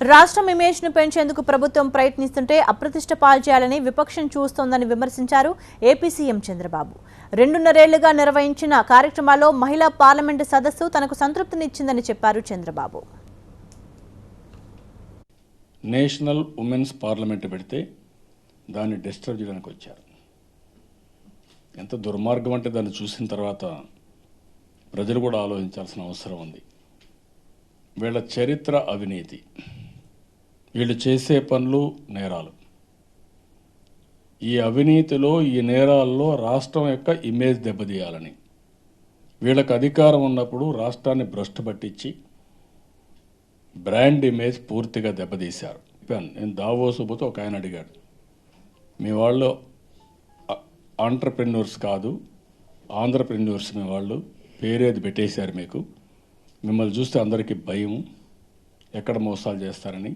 రాష్ట్రం ఇమేజ్ను పెంచేందుకు ప్రభుత్వం ప్రయత్నిస్తుంటే అప్రతిష్ట పాలు చేయాలని విపక్షం చూస్తోందని విమర్శించారు ఏపీ సీఎం చంద్రబాబు. 2.5 ఏళ్లుగా నిర్వహించిన కార్యక్రమాల్లో మహిళా పార్లమెంటు సదస్సు తనకు సంతృప్తినిచ్చిందని చెప్పారు చంద్రబాబు. నేషనల్ ఉమెన్స్ పార్లమెంట్ పెడితే దాన్ని డిస్టర్బ్ చేయడానికి వచ్చారు. ఎంత దుర్మార్గం అంటే దాన్ని చూసిన తర్వాత ప్రజలు కూడా ఆలోచించాల్సిన అవసరం ఉంది. వీళ్ళ చరిత్ర అవినీతి, వీళ్ళు చేసే పనులు నేరాలు. ఈ అవినీతిలో, ఈ నేరాల్లో రాష్ట్రం యొక్క ఇమేజ్ దెబ్బతీయాలని వీళ్ళకి అధికారం ఉన్నప్పుడు రాష్ట్రాన్ని భ్రష్టు పట్టించి బ్రాండ్ ఇమేజ్ పూర్తిగా దెబ్బతీశారు. నేను దావోసు పోతే ఒక ఆయన అడిగాడు, మీ వాళ్ళు ఆంటర్ప్రెన్యూర్స్ కాదు ఆంధ్రప్రెన్యూర్స్, మీ వాళ్ళు పేరేది పెట్టేశారు, మీకు మిమ్మల్ని చూస్తే అందరికీ భయం, ఎక్కడ మోసాలు చేస్తారని.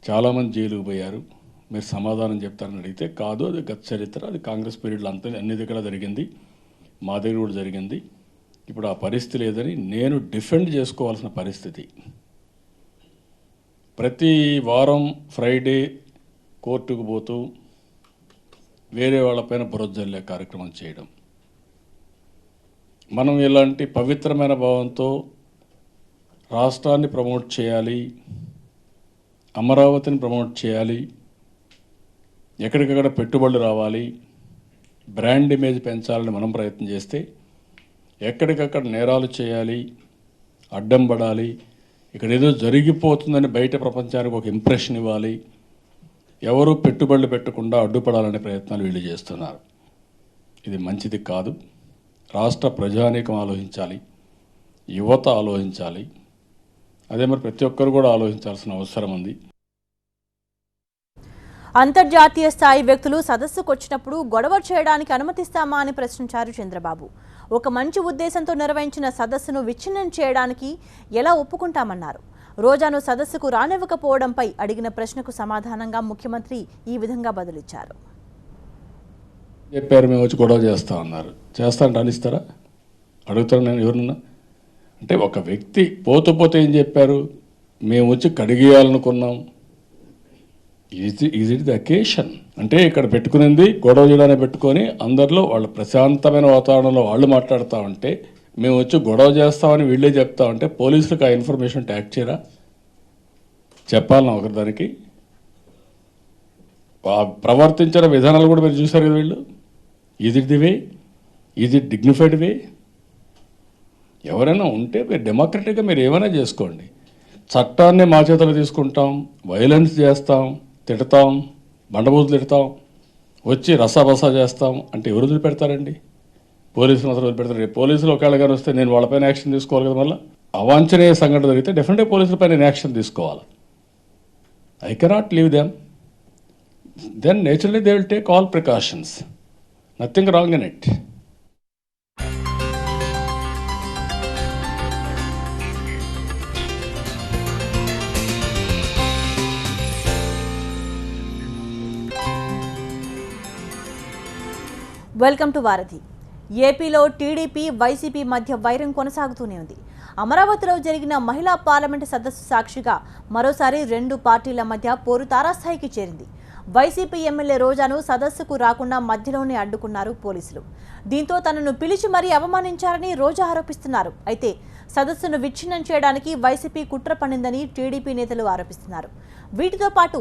చాలామంది జైలుకు పోయారు, మీరు సమాధానం చెప్తారని అడిగితే కాదు, అది గత చరిత్ర, అది కాంగ్రెస్ పీరియడ్లో అంతా అన్ని దగ్గర జరిగింది, మా దగ్గర కూడా జరిగింది, ఇప్పుడు ఆ పరిస్థితి లేదని నేను డిఫెండ్ చేసుకోవాల్సిన పరిస్థితి. ప్రతి వారం ఫ్రైడే కోర్టుకు పోతూ వేరే వాళ్ళపైన బురద జల్లే కార్యక్రమం చేయడం. మనం ఇలాంటి పవిత్రమైన భావంతో రాష్ట్రాన్ని ప్రమోట్ చేయాలి, అమరావతిని ప్రమోట్ చేయాలి, ఎక్కడికక్కడ పెట్టుబడులు రావాలి, బ్రాండ్ ఇమేజ్ పెంచాలని మనం ప్రయత్నం చేస్తే ఎక్కడికక్కడ నేరాలు చేయాలి, అడ్డం పడాలి, ఇక్కడ ఏదో జరిగిపోతుందని బయట ప్రపంచానికి ఒక ఇంప్రెషన్ ఇవ్వాలి, ఎవరు పెట్టుబడులు పెట్టకుండా అడ్డుపడాలనే ప్రయత్నాలు వీళ్ళు చేస్తున్నారు. ఇది మంచిది కాదు. రాష్ట్ర ప్రజానీకం ఆలోచించాలి, యువత ఆలోచించాలి, అదే మరి ప్రతి ఒక్కరు కూడా ఆలోచించాల్సిన అవసరం ఉంది. అంతర్జాతీయ స్థాయి వ్యక్తులు సదస్సుకు వచ్చినప్పుడు గొడవ చేయడానికి అనుమతిస్తామా అని ప్రశ్నించారు చంద్రబాబు. ఒక మంచి ఉద్దేశంతో నిర్వహించిన సదస్సును విచ్ఛిన్నం చేయడానికి ఎలా ఒప్పుకుంటామన్నారు. రోజాను సదస్సుకు రానివ్వకపోవడంపై అడిగిన ప్రశ్నకు సమాధానంగా ముఖ్యమంత్రి ఈ విధంగా బదులిచ్చారు. చెప్పారు, మేము వచ్చి గొడవ చేస్తా అన్నారు. చేస్తాను రానిస్తారా? అడుగుతాను నేను ఎవరన్నా. అంటే ఒక వ్యక్తి పోతే ఏం చెప్పారు, మేము వచ్చి కడిగేయాలనుకున్నాం. Is it the occasion? అంటే ఇక్కడ పెట్టుకునింది గొడవ చేయడానికి పెట్టుకొని అందరిలో వాళ్ళు ప్రశాంతమైన వాతావరణంలో వాళ్ళు మాట్లాడుతూ ఉంటే మేము వచ్చి గొడవ చేస్తామని వీళ్ళే చెప్తా ఉంటే పోలీసులకు ఆ ఇన్ఫర్మేషన్ ట్యాగ్ చేయరా? చెప్పాలన్నా ఒకరి దానికి. ప్రవర్తించిన విధానాలు కూడా మీరు చూశారు కదా వీళ్ళు. Is it the way? Is it dignified way? ఎవరైనా ఉంటే మీరు డెమోక్రటిక్గా మీరు ఏమైనా చేసుకోండి. చట్టాన్ని మా చేతులు తీసుకుంటాం, వైలెన్స్ చేస్తాం, తిడతాం, బండబూతులు తిడతాం, వచ్చి రసాబసా చేస్తాం అంటే ఎవరు వదిలిపెడతారండి? పోలీసులు మాత్రం వదిలిపెడతారు. రేపు పోలీసులు ఒకవేళ కానీ వస్తే నేను వాళ్ళపైన యాక్షన్ తీసుకోవాలి కదా. మళ్ళీ అవాంఛనీయ సంఘటన జరిగితే డెఫినెట్గా పోలీసులపై నేను యాక్షన్ తీసుకోవాలి. I cannot leave them. Then naturally they will take all precautions. Nothing wrong in it. Welcome to Varadhi. ఏపీలో టీడీపీ, వైసీపీ మధ్య వైరం కొనసాగుతూనే ఉంది. అమరావతిలో జరిగిన మహిళా పార్లమెంటు సదస్సు సాక్షిగా మరోసారి 2 పార్టీల మధ్య పోరు తారాస్థాయికి చేరింది. వైసీపీ ఎమ్మెల్యే రోజాను సదస్సుకు రాకుండా మధ్యలోనే అడ్డుకున్నారు పోలీసులు. దీంతో తనను పిలిచి మరీ అవమానించారని రోజా ఆరోపిస్తున్నారు. అయితే సదస్సును విచ్ఛిన్నం చేయడానికి వైసీపీ కుట్ర పన్నిందని టీడీపీ నేతలు ఆరోపిస్తున్నారు. వీటితో పాటు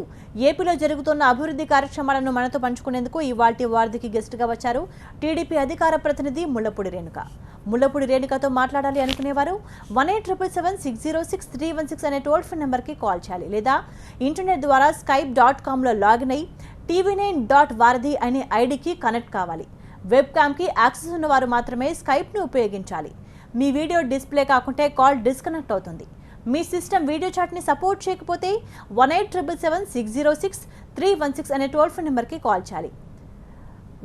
ఏపీలో జరుగుతున్న అభివృద్ధి కార్యక్రమాలను మనతో పంచుకునేందుకు ఇవాల్టి వారధికి గెస్ట్గా వచ్చారు టీడీపీ అధికార ప్రతినిధి ముళ్లపూడి రేణుక. ముళ్లపూడి రేణుకతో మాట్లాడాలి అనుకునేవారు 1877760316 అనే టోల్ ఫ్రీ నెంబర్కి కాల్ చేయాలి, లేదా ఇంటర్నెట్ ద్వారా skype.com లాగిన్ అయి tv9.varadhi అనే ఐడికి కనెక్ట్ కావాలి. వెబ్ క్యామ్కి యాక్సెస్ ఉన్నవారు మాత్రమే స్కైప్ను ఉపయోగించాలి. మీ వీడియో డిస్ప్లే కాకుంటే కాల్ డిస్కనెక్ట్ అవుతుంది. మీ సిస్టమ్ వీడియో చాట్ని సపోర్ట్ చేయకపోతే 1877760316 అనే టోల్ ఫ్రీ నెంబర్కి కాల్ చేయాలి.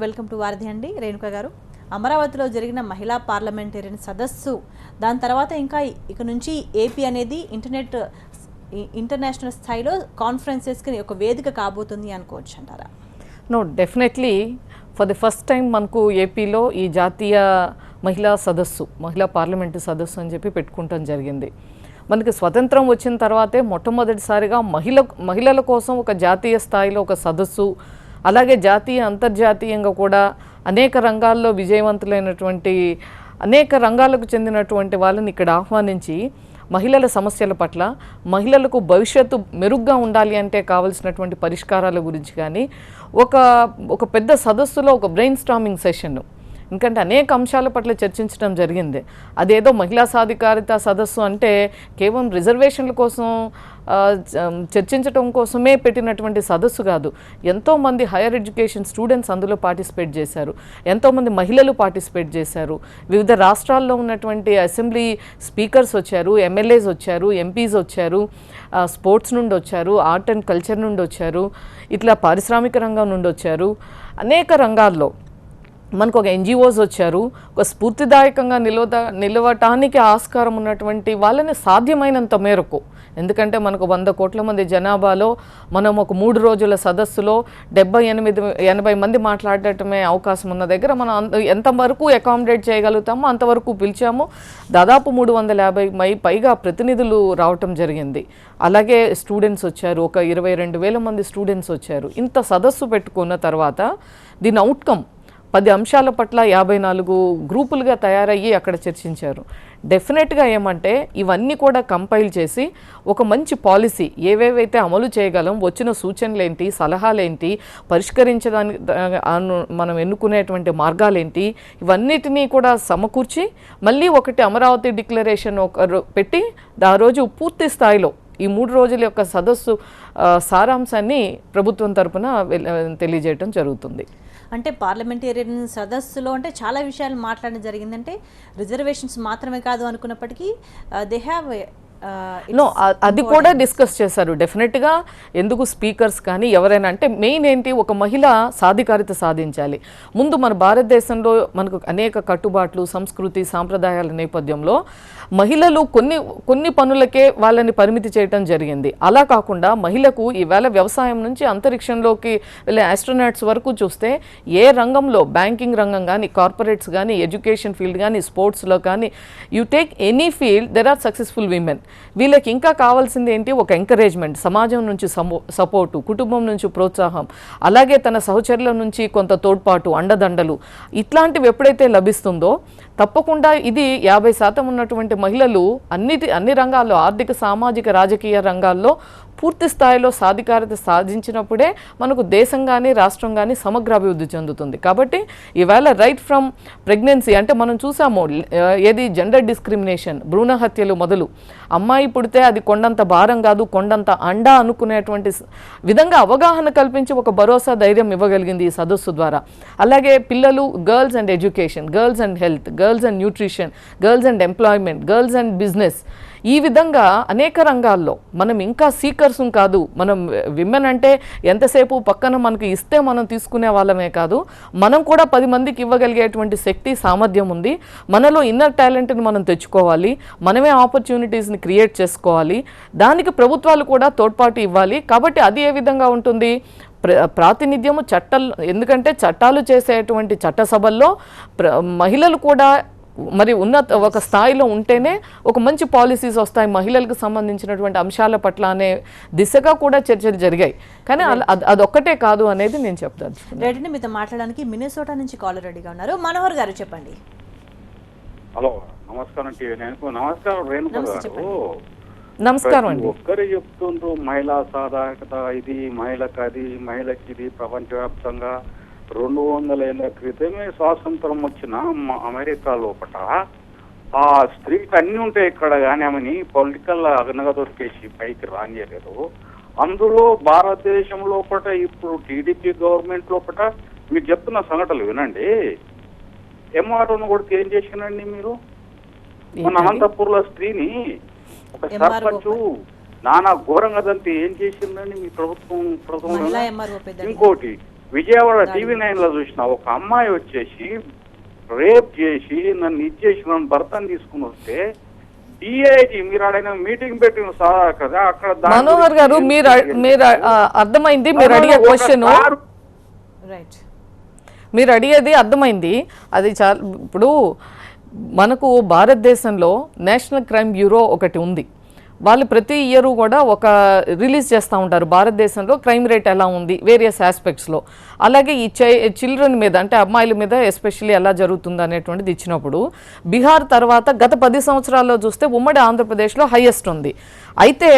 వెల్కమ్ టు వారధి అండి. రేణుక గారు, అమరావతిలో జరిగిన మహిళా పార్లమెంటేరియన్ సదస్సు, దాని తర్వాత ఇంకా ఇక నుంచి ఏపీ అనేది ఇంటర్నేషనల్ స్థాయిలో కాన్ఫరెన్సెస్కి ఒక వేదిక కాబోతుంది అనుకోవచ్చు అంటారా? No, definitely for the first time మనకు ఏపీలో ఈ జాతీయ మహిళా సదస్సు, మహిళా పార్లమెంటు సదస్సు అని చెప్పి పెట్టుకుంటాం జరిగింది. మనకి స్వతంత్రం వచ్చిన తర్వాతే మొట్టమొదటిసారిగా మహిళల కోసం ఒక జాతీయ స్థాయిలో ఒక సదస్సు, అలాగే జాతీయ అంతర్జాతీయంగా కూడా అనేక రంగాల్లో విజయవంతులైనటువంటి అనేక రంగాలకు చెందినటువంటి వాళ్ళని ఇక్కడ ఆహ్వానించి మహిళల సమస్యల పట్ల, మహిళలకు భవిష్యత్తు మెరుగ్గా ఉండాలి అంటే కావాల్సినటువంటి పరిష్కారాల గురించి కానీ ఒక పెద్ద సదస్సులో ఒక బ్రెయిన్ స్టార్మింగ్ సెషన్, ఎందుకంటే అనేక అంశాల పట్ల చర్చించడం జరిగింది. అదేదో మహిళా సాధికారిత సదస్సు అంటే కేవలం రిజర్వేషన్ల కోసం చర్చించడం కోసమే పెట్టినటువంటి సదస్సు కాదు. ఎంతోమంది హైయర్ ఎడ్యుకేషన్ స్టూడెంట్స్ అందులో పార్టిసిపేట్ చేశారు, ఎంతోమంది మహిళలు పార్టిసిపేట్ చేశారు, వివిధ రాష్ట్రాల్లో ఉన్నటువంటి అసెంబ్లీ స్పీకర్స్ వచ్చారు, ఎమ్మెల్యేస్ వచ్చారు, ఎంపీస్ వచ్చారు, స్పోర్ట్స్ నుండి వచ్చారు, ఆర్ట్ అండ్ కల్చర్ నుండి వచ్చారు, ఇట్లా పారిశ్రామిక రంగం నుండి వచ్చారు. అనేక రంగాల్లో మనకు ఒక ఎన్జిఓస్ వచ్చారు. ఒక స్ఫూర్తిదాయకంగా నిలవటానికి ఆస్కారం ఉన్నటువంటి వాళ్ళని సాధ్యమైనంత మేరకు, ఎందుకంటే మనకు 100 కోట్ల మంది జనాభాలో మనం ఒక 3 రోజుల సదస్సులో 70-80 మంది మాట్లాడటమే అవకాశం ఉన్న దగ్గర మనం ఎంతవరకు అకామిడేట్ చేయగలుగుతామో అంతవరకు పిలిచాము. దాదాపు 350 పైగా ప్రతినిధులు రావటం జరిగింది. అలాగే స్టూడెంట్స్ వచ్చారు, ఒక 22,000 మంది స్టూడెంట్స్ వచ్చారు. ఇంత సదస్సు పెట్టుకున్న తర్వాత దీని అవుట్కమ్ 10 అంశాల పట్ల 54 గ్రూపులుగా తయారయ్యి అక్కడ చర్చించారు. డెఫినెట్గా ఏమంటే ఇవన్నీ కూడా కంపైల్ చేసి ఒక మంచి పాలసీ ఏవేవైతే అమలు చేయగలం, వచ్చిన సూచనలేంటి, సలహాలేంటి, పరిష్కరించడానికి మనం ఎన్నుకునేటువంటి మార్గాలేంటి, ఇవన్నిటినీ కూడా సమకూర్చి మళ్ళీ ఒకటి అమరావతి డిక్లరేషన్ పెట్టి ఆ రోజు పూర్తి స్థాయిలో ఈ 3 రోజుల యొక్క సదస్సు సారాంశాన్ని ప్రభుత్వం తరపున తెలియజేయడం జరుగుతుంది. అంటే పార్లమెంటేరియన్ సదస్సులో అంటే చాలా విషయాలు మాట్లాడడం జరిగిందంటే రిజర్వేషన్స్ మాత్రమే కాదు అనుకున్నప్పటికీ దే హ్యావ్ అది కూడా డిస్కస్ చేశారు. డెఫినెట్గా ఎందుకు స్పీకర్స్ కానీ ఎవరైనా అంటే మెయిన్ ఏంటి, ఒక మహిళ సాధికారిత సాధించాలి. ముందు మన భారతదేశంలో మనకు అనేక కట్టుబాట్లు, సంస్కృతి, సాంప్రదాయాల నేపథ్యంలో మహిళలు కొన్ని పనులకే వాళ్ళని పరిమితి చేయటం జరిగింది. అలా కాకుండా మహిళకు ఈవేళ వ్యవసాయం నుంచి అంతరిక్షంలోకి వెళ్ళే ఆస్ట్రోనాట్స్ వరకు చూస్తే ఏ రంగంలో, బ్యాంకింగ్ రంగం కానీ, కార్పొరేట్స్ కానీ, ఎడ్యుకేషన్ ఫీల్డ్ కానీ, స్పోర్ట్స్లో కానీ, you take any field there are successful women. వీళ్ళకి ఇంకా కావాల్సింది ఏంటి, ఒక ఎంకరేజ్మెంట్, సమాజం నుంచి సపోర్టు, కుటుంబం నుంచి ప్రోత్సాహం, అలాగే తన సహచరుల నుంచి కొంత తోడ్పాటు, అండదండలు, ఇట్లాంటివి ఎప్పుడైతే లభిస్తుందో తప్పకుండా ఇది 50% ఉన్నటువంటి మహిళలు అన్ని రంగాల్లో, ఆర్థిక, సామాజిక, రాజకీయ రంగాల్లో పూర్తి స్థాయిలో సాధికారత సాధించినప్పుడే మనకు దేశం కానీ రాష్ట్రం కానీ సమగ్ర అభివృద్ధి చెందుతుంది. కాబట్టి ఈవేళ రైట్ ఫ్రమ్ ప్రెగ్నెన్సీ అంటే మనం చూసాము ఏది జెండర్ డిస్క్రిమినేషన్, భ్రూణ హత్యలు మొదలు, అమ్మాయి పుడితే అది కొండంత భారం కాదు, కొండంత అండా అనుకునేటువంటి విధంగా అవగాహన కల్పించి ఒక భరోసా, ధైర్యం ఇవ్వగలిగింది ఈ సదస్సు ద్వారా. అలాగే పిల్లలు, girls and education, girls and health, girls and nutrition, girls and employment, girls and business, ఈ విధంగా అనేక రంగాల్లో మనం ఇంకా సీకర్స్ కాదు. మనం విమెన్ అంటే ఎంతసేపు పక్కన మనకి ఇస్తే మనం తీసుకునే వాళ్ళమే కాదు, మనం కూడా 10 మందికి ఇవ్వగలిగేటువంటి శక్తి, సామర్థ్యం ఉంది. మనలో ఇన్నర్ టాలెంట్ని మనం తెచ్చుకోవాలి, మనమే ఆపర్చునిటీస్ని క్రియేట్ చేసుకోవాలి, దానికి ప్రభుత్వాలు కూడా తోడ్పాటు ఇవ్వాలి. కాబట్టి అది ఏ విధంగా ఉంటుంది, ప్రాతినిధ్యము చట్టాలు, ఎందుకంటే చట్టాలు చేసేటువంటి చట్టసభల్లో మహిళలు కూడా మరి ఉన్నత ఒక స్థాయిలో ఉంటేనే ఒక మంచి పాలసీస్ వస్తాయి మహిళలకు సంబంధించినటువంటి అంశాల పట్ల అనే దిశగా కూడా చర్చలు జరిగాయి. కానీ అదొక్కటే కాదు అనేది నేను చెప్తాను. రెడ్డిని మీతో మాట్లాడడానికి మిన్నెసోటా నుంచి కాలర్ రెడీగా ఉన్నారు. మనోహర్ గారు చెప్పండి. హలో, నమస్కారం. నమస్కారం రేణుక గారు. నమస్కారం అండి. ఒక్కరే చెప్తుండ్రు మహిళా సాధారణత, ఇది మహిళకు, అది మహిళకి, ఇది ప్రపంచవ్యాప్తంగా 200 ఏళ్ల క్రితమే స్వాతంత్రం వచ్చిన అమెరికా లోపల ఆ స్త్రీకి అన్ని ఉంటాయి ఇక్కడ, కానీ ఆమెని పొలిటికల్ అగనగా దొరికేసి పైకి రానియలేదు. అందులో భారతదేశం లోపల ఇప్పుడు టీడీపీ గవర్నమెంట్ లోపల మీరు చెప్తున్న సంఘటనలు వినండి. ఎంఆర్ఓను కూడా ఏం చేసినండి మీరు? మన అనంతపూర్లో స్త్రీని ఒక సర్పంచ్ నానా ఘోరంగా దంతే ఏం చేసిందండి మీ ప్రభుత్వం. ఇంకోటి విజయవాడ TV9 లో చూసిన ఒక అమ్మాయి వచ్చేసి రేప్ చేసి నన్ను ఇచ్చేసి నన్ను భర్తను తీసుకుని వస్తే డిఐజీ మీరు ఆడైనా మీటింగ్ పెట్టిన సార్ కదా అక్కడ. మనోహర్ గారు మీరు అర్థమైంది, మీరు అడిగే క్వశ్చన్, మీరు అడిగేది అర్థమైంది. అది చాలా ఇప్పుడు మనకు భారతదేశంలో నేషనల్ క్రైమ్ బ్యూరో ఒకటి ఉంది. వాళ్ళు ప్రతి ఇయర్ కూడా ఒక రిలీజ్ చేస్తూ ఉంటారు భారతదేశంలో క్రైమ్ రేట్ ఎలా ఉంది వేరియస్ ఆస్పెక్ట్స్లో. అలాగే ఈ చిల్డ్రన్ మీద అంటే అమ్మాయిల మీద ఎస్పెషల్లీ ఎలా జరుగుతుంది అనేటువంటిది ఇచ్చినప్పుడు బీహార్ తర్వాత గత 10 సంవత్సరాల్లో చూస్తే ఉమ్మడి ఆంధ్రప్రదేశ్లో హైయెస్ట్ ఉంది. అయితే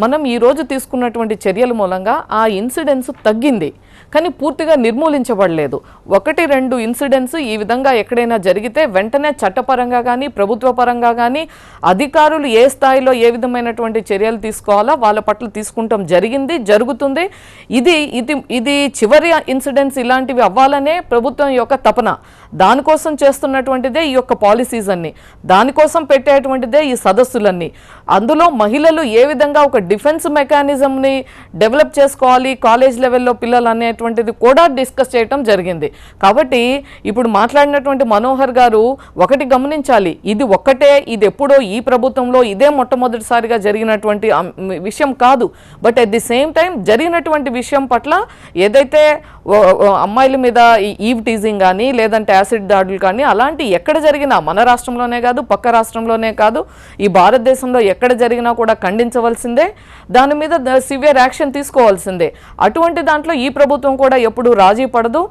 మనం ఈరోజు తీసుకున్నటువంటి చర్యల మూలంగా ఆ ఇన్సిడెన్స్ తగ్గింది, కానీ పూర్తిగా నిర్మూలించబడలేదు. 1-2 ఇన్సిడెంట్స్ ఈ విధంగా ఎక్కడైనా జరిగితే వెంటనే చట్టపరంగా కానీ ప్రభుత్వ పరంగా కానీ అధికారులు ఏ స్థాయిలో ఏ విధమైనటువంటి చర్యలు తీసుకోవాలో వాళ్ళ పట్ల తీసుకుంటాం జరిగింది, జరుగుతుంది. ఇది చివరి ఇన్సిడెంట్స్ ఇలాంటివి అవ్వాలనే ప్రభుత్వం యొక్క తపన. దానికోసం చేస్తున్నటువంటిదే ఈ యొక్క పాలసీస్ అన్ని, దానికోసం పెట్టేటువంటిదే ఈ సదస్సులన్నీ. అందులో మహిళలు ఏ విధంగా ఒక డిఫెన్స్ మెకానిజంని డెవలప్ చేసుకోవాలి కాలేజ్ లెవెల్లో పిల్లలు అనేటువంటిది కూడా డిస్కస్ చేయటం జరిగింది. కాబట్టి ఇప్పుడు మాట్లాడినటువంటి మనోహర్ గారు ఒకటి గమనించాలి, ఇది ఒక్కటే, ఇది ఎప్పుడో ఈ ప్రభుత్వంలో ఇదే మొట్టమొదటిసారిగా జరిగినటువంటి విషయం కాదు. But at the same time జరిగినటువంటి విషయం పట్ల ఏదైతే అమ్మాయిల మీద ఈవ్ టీజింగ్ కానీ లేదంటే యాసిడ్ దాడులు కానీ అలాంటి ఎక్కడ జరిగినా మన రాష్ట్రంలోనే కాదు పక్క రాష్ట్రంలోనే కాదు ఈ భారతదేశంలో ఎక్కడ జరిగినా కూడా ఖండించవలసిందే, దాని మీద సివియర్ యాక్షన్ తీసుకోవాల్సిందే. అటువంటి దాంట్లో ఈ ప్రభుత్వం కూడా ఎప్పుడు రాజీ పడదు.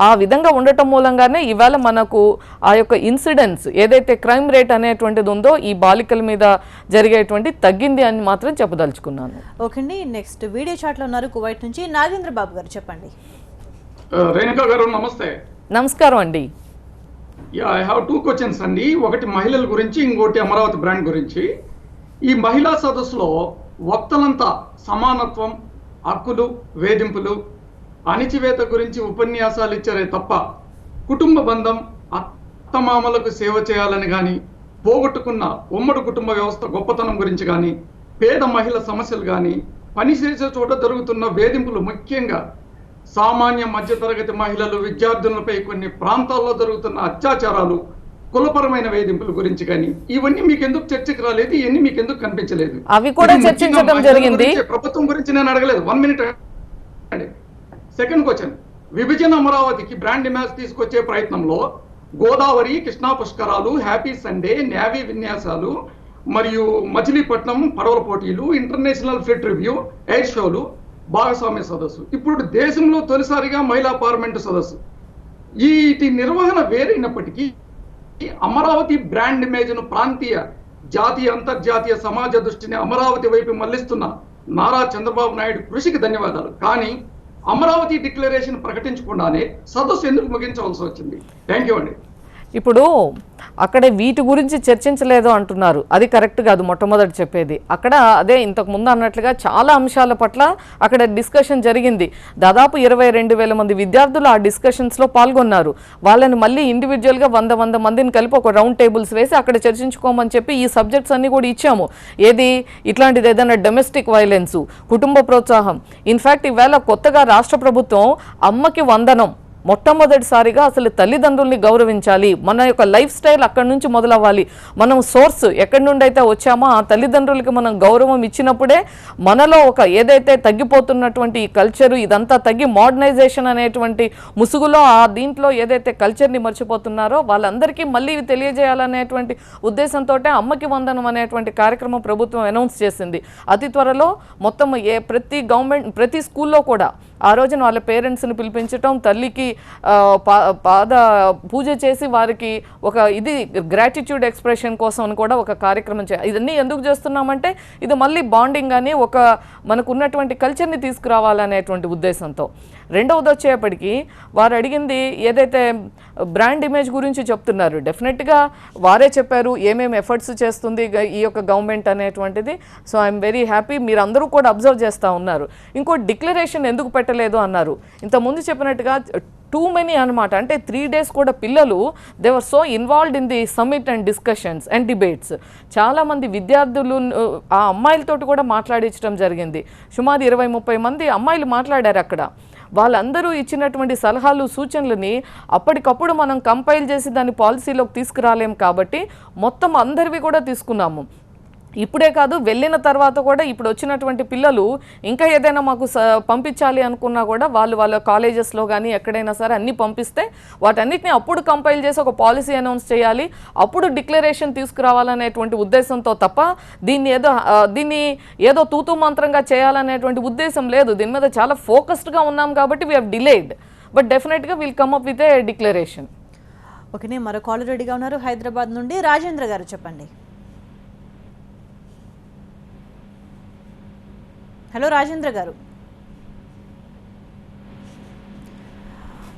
ఆ విధంగా ఉండటం మూలంగానే ఇవాళ మనకు ఆ యొక్క ఇన్సిడెంట్స్ ఏదైతే క్రైమ్ రేట్ అనేటువంటిది ఉందో ఈ బాలికల మీద జరిగేటువంటి తగ్గింది అని మాత్రం చెప్పదలుచుకున్నాను. ఓకే అండి, నెక్స్ట్ వీడియో చాట్లో ఉన్నారు కువైట్ నుంచి నాగేంద్ర బాబు గారు, చెప్పండి. రేణుకా గారు నమస్తే. నమస్కారం అండి. ఐ హావ్ 2 క్వశ్చన్స్ అండి. ఒకటి మహిళల గురించి, ఇంకోటి అమరావతి బ్రాండ్ గురించి. ఈ మహిళా సదస్సులో వక్తలంతా సమానత్వం, హక్కులు, వేధింపులు, అణిచివేత గురించి ఉపన్యాసాలు ఇచ్చారే తప్ప కుటుంబ బంధం, అత్తమామలకు సేవ చేయాలని కానీ, పోగొట్టుకున్న ఉమ్మడి కుటుంబ వ్యవస్థ గొప్పతనం గురించి కానీ, పేద మహిళ సమస్యలు కానీ, పనిచేసే చోట జరుగుతున్న వేధింపులు, ముఖ్యంగా సామాన్య మధ్యతరగతి మహిళలు విద్యార్థులపై కొన్ని ప్రాంతాల్లో జరుగుతున్న అత్యాచారాలు, కులపరమైన వేధింపుల గురించి కానీ ఇవన్నీ మీకు ఎందుకు చర్చకు రాలేదు? ఇవన్నీ మీకు ఎందుకు కనిపించలేదు? అవి కూడా చర్చించడం జరిగింది. ప్రభుత్వం గురించి నేను అడగలేదు. 1 మినిట్. సెకండ్ క్వశ్చన్, విభజన అమరావతికి బ్రాండ్ ఇమేజ్ తీసుకొచ్చే ప్రయత్నంలో గోదావరి, కృష్ణా పుష్కరాలు, హ్యాపీ సండే, నేవీ విన్యాసాలు మరియు మచిలీపట్నం పడవల పోటీలు, ఇంటర్నేషనల్ ఫ్లిట్ రివ్యూ, ఎయిర్ షోలు, భాగస్వామ్య సదస్సు, ఇప్పుడు దేశంలో తొలిసారిగా మహిళా పార్లమెంటు సదస్సు, వీటి నిర్వహణ వేరైనప్పటికీ అమరావతి బ్రాండ్ ఇమేజ్ను ప్రాంతీయ, జాతీయ, అంతర్జాతీయ సమాజ దృష్టిని అమరావతి వైపు మళ్లిస్తున్న నారా చంద్రబాబు నాయుడు కృషికి ధన్యవాదాలు. కానీ అమరావతి డిక్లరేషన్ ప్రకటించకుండానే సదస్సు ఎందుకు ముగించవలసి వచ్చింది? థ్యాంక్ యూ అండి. ఇప్పుడు అక్కడ వీటి గురించి చర్చించలేదు అంటున్నారు, అది కరెక్ట్ కాదు. మొట్టమొదటి చెప్పేది అక్కడ అదే ఇంతకు ముందు అన్నట్లుగా చాలా అంశాల పట్ల అక్కడ డిస్కషన్ జరిగింది. దాదాపు 22,000 మంది విద్యార్థులు ఆ డిస్కషన్స్లో పాల్గొన్నారు. వాళ్ళని మళ్ళీ ఇండివిజువల్గా 100 మందిని కలిపి ఒక రౌండ్ టేబుల్స్ వేసి అక్కడ చర్చించుకోమని చెప్పి ఈ సబ్జెక్ట్స్ అన్ని కూడా ఇచ్చాము. ఏది ఇట్లాంటిది ఏదైనా డొమెస్టిక్ వైలెన్స్, కుటుంబ ప్రోత్సాహం. ఇన్ఫ్యాక్ట్ ఈవేళ కొత్తగా రాష్ట్ర ప్రభుత్వం అమ్మకి వందనం మొట్టమొదటిసారిగా అసలు తల్లిదండ్రుల్ని గౌరవించాలి, మన యొక్క లైఫ్ స్టైల్ అక్కడి నుంచి మొదలవ్వాలి. మనం సోర్స్ ఎక్కడి నుండి అయితే వచ్చామో ఆ తల్లిదండ్రులకి మనం గౌరవం ఇచ్చినప్పుడే మనలో ఒక ఏదైతే తగ్గిపోతున్నటువంటి ఈ కల్చరు ఇదంతా తగ్గి మోడర్నైజేషన్ అనేటువంటి ముసుగులో ఆ దీంట్లో ఏదైతే కల్చర్ని మర్చిపోతున్నారో వాళ్ళందరికీ మళ్ళీ ఇవి తెలియజేయాలనేటువంటి ఉద్దేశంతో అమ్మకి వందనం అనేటువంటి కార్యక్రమం ప్రభుత్వం అనౌన్స్ చేసింది. అతి త్వరలో మొత్తం ప్రతి స్కూల్లో కూడా ఆ రోజున వాళ్ళ పేరెంట్స్ని పిలిపించటం, తల్లికి పాద పూజ చేసి వారికి ఒక ఇది గ్రాటిట్యూడ్ ఎక్స్ప్రెషన్ కోసం అని కూడా ఒక కార్యక్రమం ఇదన్నీ ఎందుకు చేస్తున్నామంటే ఇది మళ్ళీ బాండింగ్ అని ఒక మనకు ఉన్నటువంటి కల్చర్ని తీసుకురావాలనేటువంటి ఉద్దేశంతో. రెండవది వచ్చేప్పటికీ వారు అడిగింది ఏదైతే బ్రాండ్ ఇమేజ్ గురించి చెప్తున్నారు, డెఫినెట్గా వారే చెప్పారు ఏమేమి ఎఫర్ట్స్ చేస్తుంది ఈ యొక్క గవర్నమెంట్ అనేటువంటిది. సో ఐఎమ్ వెరీ హ్యాపీ, మీరు అందరూ కూడా అబ్జర్వ్ చేస్తూ ఉన్నారు. ఇంకో డిక్లరేషన్ ఎందుకు పెట్టలేదు అన్నారు. ఇంతకుముందు చెప్పినట్టుగా టూ మెనీ అనమాట. అంటే 3 days కూడా పిల్లలు they were so involved in the summit and discussions and debates. చాలామంది విద్యార్థులు ఆ అమ్మాయిలతోటి కూడా మాట్లాడించడం జరిగింది. సుమారు 20-30 మంది అమ్మాయిలు మాట్లాడారు అక్కడ. వాళ్ళందరూ ఇచ్చినటువంటి సలహాలు, సూచనలని అప్పటికప్పుడు మనం కంపైల్ చేసి దాన్ని పాలసీలోకి తీసుకురాలేం కాబట్టి మొత్తం అందరివి కూడా తీసుకున్నాము. ఇప్పుడే కాదు, వెళ్ళిన తర్వాత కూడా ఇప్పుడు వచ్చినటువంటి పిల్లలు ఇంకా ఏదైనా మాకు పంపించాలి అనుకున్నా కూడా వాళ్ళ కాలేజెస్లో కానీ ఎక్కడైనా సరే అన్నీ పంపిస్తే వాటన్నిటిని అప్పుడు కంపైల్ చేసి ఒక పాలసీ అనౌన్స్ చేయాలి, అప్పుడు డిక్లరేషన్ తీసుకురావాలనేటువంటి ఉద్దేశంతో తప్ప దీన్ని ఏదో తూతూ మంత్రంగా చేయాలనేటువంటి ఉద్దేశం లేదు. దీని మీద చాలా ఫోకస్డ్గా ఉన్నాం కాబట్టి వీ హ్యావ్ డిలేడ్, బట్ డెఫినెట్గా will come up with a declaration. ఓకేనే, మరో కాలర్ రెడీగా ఉన్నారు హైదరాబాద్ నుండి. రాజేంద్ర గారు చెప్పండి. హలో రాజేంద్ర గారు.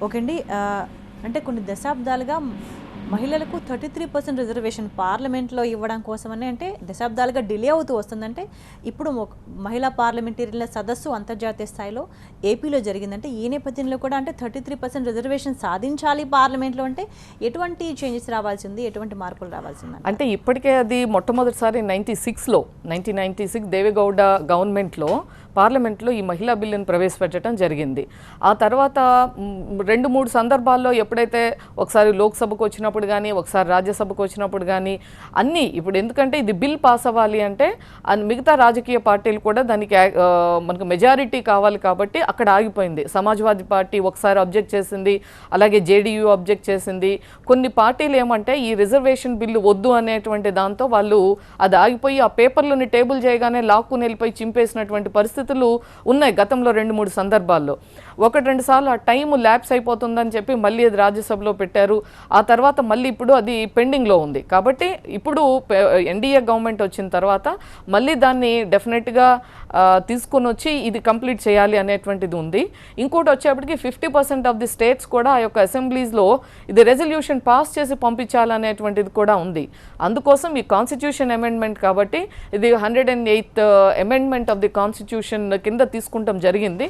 ఓకే అండి, అంటే కొన్ని దశాబ్దాలుగా మహిళలకు 33% రిజర్వేషన్ పార్లమెంట్లో ఇవ్వడం కోసమని అంటే దశాబ్దాలుగా డిలే అవుతూ వస్తుందంటే ఇప్పుడు మహిళా పార్లమెంటరీల సదస్సు అంతర్జాతీయ స్థాయిలో ఏపీలో జరిగిందంటే ఈ నేపథ్యంలో కూడా అంటే 33% రిజర్వేషన్ సాధించాలి పార్లమెంట్లో అంటే ఎటువంటి చేంజెస్ రావాల్సి ఉంది, ఎటువంటి మార్పులు రావాల్సి ఉంది? అంటే ఇప్పటికే అది మొట్టమొదటిసారి 1996 దేవేగౌడ గవర్నమెంట్లో పార్లమెంట్లో ఈ మహిళా బిల్లును ప్రవేశపెట్టడం జరిగింది. ఆ తర్వాత 2-3 సందర్భాల్లో ఎప్పుడైతే ఒకసారి లోక్సభకు వచ్చినప్పుడు కానీ ఒకసారి రాజ్యసభకు వచ్చినప్పుడు కానీ అన్నీ ఇప్పుడు ఎందుకంటే ఇది బిల్ పాస్ అవ్వాలి అంటే మిగతా రాజకీయ పార్టీలు కూడా దానికి మనకు మెజారిటీ కావాలి కాబట్టి అక్కడ ఆగిపోయింది. సమాజ్వాదీ పార్టీ ఒకసారి అబ్జెక్ట్ చేసింది, అలాగే జేడీయూ అబ్జెక్ట్ చేసింది. కొన్ని పార్టీలు ఏమంటే ఈ రిజర్వేషన్ బిల్లు వద్దు అనేటువంటి దాంతో వాళ్ళు అది ఆగిపోయి ఆ పేపర్లని టేబుల్ చేయగానే లాక్కుని వెళ్ళిపోయి చింపేసినటువంటి పరిస్థితులు ఉన్నాయి గతంలో 2-3 సందర్భాల్లో. 1-2 సార్లు ఆ టైం ల్యాప్స్ అయిపోతుందని చెప్పి మళ్ళీ అది రాజ్యసభలో పెట్టారు. ఆ తర్వాత మళ్ళీ ఇప్పుడు అది పెండింగ్లో ఉంది. కాబట్టి ఇప్పుడు ఎన్డీఏ గవర్నమెంట్ వచ్చిన తర్వాత మళ్ళీ దాన్ని డెఫినెట్గా తీసుకొని వచ్చి ఇది కంప్లీట్ చేయాలి అనేటువంటిది ఉంది. ఇంకోటి వచ్చేప్పటికి 50% ఆఫ్ ది స్టేట్స్ కూడా ఆ యొక్క అసెంబ్లీస్లో ఇది రెజల్యూషన్ పాస్ చేసి పంపించాలనేటువంటిది కూడా ఉంది. అందుకోసం ఈ కాన్స్టిట్యూషన్ అమెండ్మెంట్ కాబట్టి ఇది 108th amendment of the constitution కింద తీసుకుంటాం జరిగింది.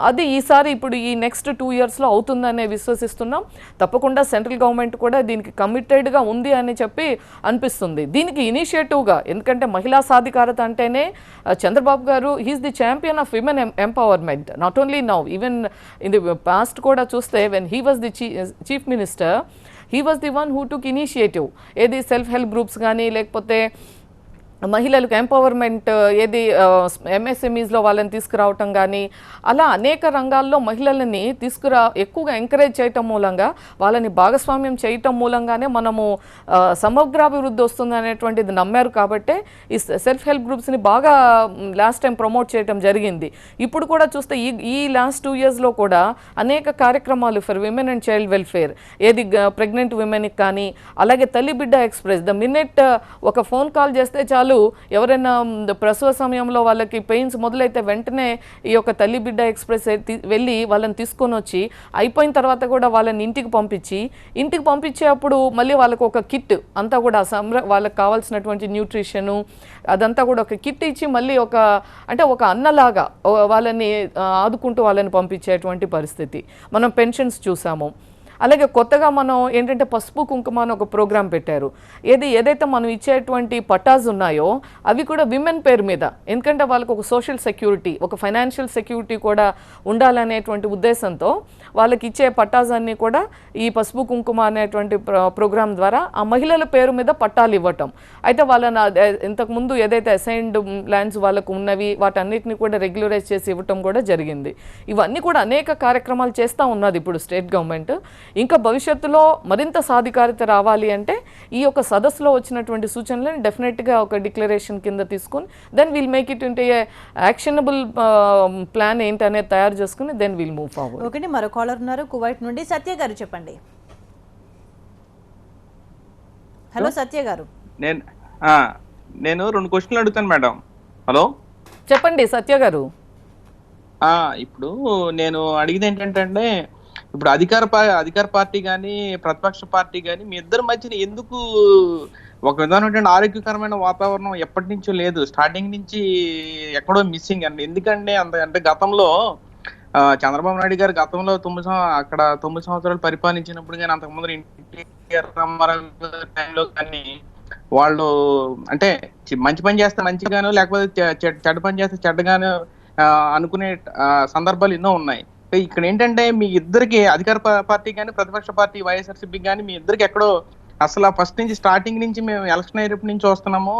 అది ఈసారి ఇప్పుడు ఈ నెక్స్ట్ 2 yearsలో అవుతుందనే విశ్వసిస్తున్నాం. తప్పకుండా సెంట్రల్ గవర్నమెంట్ కూడా దీనికి కమిటెడ్గా ఉంది అని చెప్పి అనిపిస్తుంది. దీనికి ఇనిషియేటివ్గా ఎందుకంటే మహిళా సాధికారత అంటేనే Chandrababu garu he's the champion of women empowerment. Not only now, even in the past కూడా చూస్తే when he was the chief minister he was the one who took initiative. ఏది సెల్ఫ్ హెల్ప్ గ్రూప్స్ కానీ లేకపోతే మహిళలకు ఎంపవర్మెంట్ ఏది ఎంఎస్ఎంఈస్లో వాళ్ళని తీసుకురావటం కానీ అలా అనేక రంగాల్లో మహిళలని ఎక్కువగా ఎంకరేజ్ చేయటం మూలంగా వాళ్ళని భాగస్వామ్యం చేయటం మూలంగానే మనము సమగ్రాభివృద్ధి వస్తుంది అనేటువంటిది నమ్మారు. కాబట్టి ఈ సెల్ఫ్ హెల్ప్ గ్రూప్స్ని బాగా లాస్ట్ టైం ప్రమోట్ చేయటం జరిగింది. ఇప్పుడు కూడా చూస్తే ఈ లాస్ట్ 2 yearsలో కూడా అనేక కార్యక్రమాలు for women and child welfare, ఏది ప్రెగ్నెంట్ విమెన్కి కానీ అలాగే తల్లి బిడ్డ ఎక్స్ప్రెస్, ద మినిట్ ఒక ఫోన్ కాల్ చేస్తే చాలు ఎవరైనా ప్రసవ సమయంలో వాళ్ళకి పెయిన్స్ మొదలైతే వెంటనే ఈ యొక్క తల్లి బిడ్డ ఎక్స్ప్రెస్ వెళ్ళి వాళ్ళని తీసుకొని వచ్చి అయిపోయిన తర్వాత కూడా వాళ్ళని ఇంటికి పంపించేటప్పుడు మళ్ళీ వాళ్ళకు ఒక కిట్ అంతా కూడా వాళ్ళకి కావాల్సినటువంటి న్యూట్రిషను అదంతా కూడా ఒక కిట్ ఇచ్చి మళ్ళీ ఒక అన్నలాగా వాళ్ళని ఆదుకుంటూ వాళ్ళని పంపించేటువంటి పరిస్థితి మనం పెన్షన్స్ చూసాము. అలాగే కొత్తగా మనం ఏంటంటే పసుపు కుంకుమ అని ఒక ప్రోగ్రాం పెట్టారు. ఏదైతే మనం ఇచ్చేటువంటి పట్టాస్ ఉన్నాయో అవి కూడా విమెన్ పేరు మీద, ఎందుకంటే వాళ్ళకు ఒక సోషల్ సెక్యూరిటీ, ఒక ఫైనాన్షియల్ సెక్యూరిటీ కూడా ఉండాలనేటువంటి ఉద్దేశంతో వాళ్ళకి ఇచ్చే పట్టాస్ అన్నీ కూడా ఈ పసుపు కుంకుమ అనేటువంటి ప్రోగ్రాం ద్వారా ఆ మహిళల పేరు మీద పట్టాలు ఇవ్వటం. అయితే వాళ్ళని ఇంతకుముందు ఏదైతే అసైన్డ్ ల్యాండ్స్ వాళ్ళకు ఉన్నవి వాటన్నిటిని కూడా రెగ్యులరైజ్ చేసి ఇవ్వటం కూడా జరిగింది. ఇవన్నీ కూడా అనేక కార్యక్రమాలు చేస్తూ ఉన్నది ఇప్పుడు స్టేట్ గవర్నమెంట్. ఇంకా భవిష్యత్తులో మరింత సాధికారిత రావాలి అంటే ఈ యొక్క సదస్సులో వచ్చినటువంటి సూచనలను డెఫినెట్గా ఒక డిక్లరేషన్ కింద తీసుకుని then will make it into actionable plan ఏంటనేది తయారు చేసుకుని then will move forward. Okay, మరో కాలర్ ఉన్నారు కువైట్ నుండి. సత్య గారు చెప్పండి. హలో సత్య గారు. నేను 2 క్వశ్చన్లు అడుగుతాను మేడం. హలో చెప్పండి సత్య గారు. ఇప్పుడు నేను అడిగింది ఏంటంటే ఇప్పుడు అధికార పార్టీ కానీ ప్రతిపక్ష పార్టీ కానీ మీ ఇద్దరి మధ్యన ఎందుకు ఒక విధమైనటువంటి ఆరోగ్యకరమైన వాతావరణం ఎప్పటి నుంచో లేదు, స్టార్టింగ్ నుంచి ఎక్కడో మిస్సింగ్ అండి. ఎందుకంటే అంటే గతంలో చంద్రబాబు నాయుడు గారు గతంలో 9 సంవత్సరాలు పరిపాలించినప్పుడు కానీ అంతకుముందు ఎన్టీఆర్ రామారావు టైంలో కానీ వాళ్ళు అంటే మంచి పని చేస్తే మంచిగాను లేకపోతే చెడ్డ పని చేస్తే చెడ్డగాను అనుకునే సందర్భాలు ఎన్నో ఉన్నాయి. ఇక్కడ ఏంటంటే మీ ఇద్దరికి అధికార పార్టీ కానీ ప్రతిపక్ష పార్టీ వైఎస్ఆర్సీపీ కానీ మీ ఇద్దరికి ఎక్కడో అసలు ఫస్ట్ నుంచి స్టార్టింగ్ నుంచి మేము ఎలక్షన్ అయ్యేటప్పటి నుంచి వస్తున్నాము,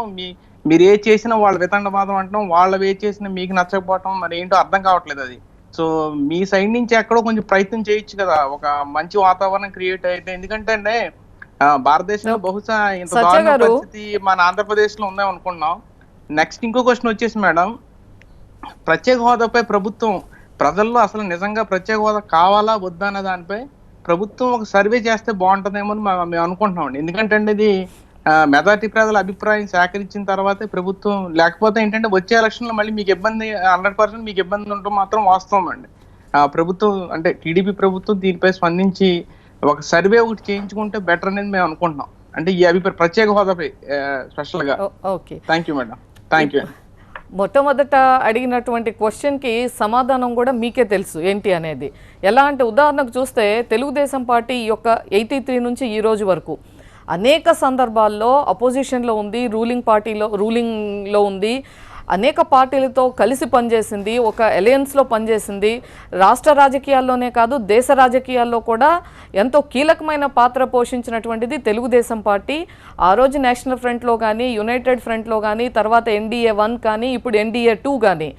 మీరు ఏ చేసినా వాళ్ళ వితండవాదం అంటాం, వాళ్ళవి ఏ చేసినా మీకు నచ్చకపోవటం, మరి ఏంటో అర్థం కావట్లేదు అది. సో మీ సైడ్ నుంచి ఎక్కడో కొంచెం ప్రయత్నం చేయొచ్చు కదా, ఒక మంచి వాతావరణం క్రియేట్ అయితే. ఎందుకంటే అండి భారతదేశంలో బహుశా ఇంత సత్య దారుణ గారు. పరిస్థితి మన ఆంధ్రప్రదేశ్ లో ఉందాం అనుకున్నాం. నెక్స్ట్ ఇంకో క్వశ్చన్ వచ్చేసి మేడం, ప్రత్యేక హోదాపై ప్రభుత్వం ప్రజల్లో అసలు నిజంగా ప్రత్యేక హోదా కావాలా వద్దా అనే దానిపై ప్రభుత్వం ఒక సర్వే చేస్తే బాగుంటుందేమో అని మేము అనుకుంటున్నామండి. ఎందుకంటే అండి ఇది మెజార్టీ ప్రజల అభిప్రాయం సేకరించిన తర్వాతే ప్రభుత్వం, లేకపోతే ఏంటంటే వచ్చే ఎలక్షన్లో మళ్ళీ మీకు ఇబ్బంది 100% మీకు ఇబ్బంది ఉండటం మాత్రం వాస్తవం అండి. ప్రభుత్వం అంటే టీడీపీ ప్రభుత్వం దీనిపై స్పందించి ఒక సర్వే ఒకటి చేయించుకుంటే బెటర్ అనేది మేము అనుకుంటున్నాం. అంటే ఈ అభిప్రాయం ప్రత్యేక హోదాపై స్పెషల్ గా. Okay, thank you madam, thank you. మొట్టమొదట అడిగినటువంటి క్వశ్చన్కి సమాధానం కూడా మీకే తెలుసు ఏంటి అనేది. ఎలా అంటే ఉదాహరణకు చూస్తే తెలుగుదేశం పార్టీ ఈ యొక్క 83 నుంచి ఈ రోజు వరకు అనేక సందర్భాల్లో అపోజిషన్లో ఉంది, రూలింగ్లో ఉంది, అనేక పార్టీలతో కలిసి పనిచేసింది, ఒక అలయన్స్లో పనిచేసింది. రాష్ట్ర రాజకీయాల్లోనే కాదు దేశ రాజకీయాల్లో కూడా ఎంతో కీలకమైన పాత్ర పోషించినటువంటిది తెలుగుదేశం పార్టీ. ఆ రోజు నేషనల్ ఫ్రంట్లో కానీ, యునైటెడ్ ఫ్రంట్లో కానీ, తర్వాత NDA 1 కానీ, ఇప్పుడు NDA 2 కానీ.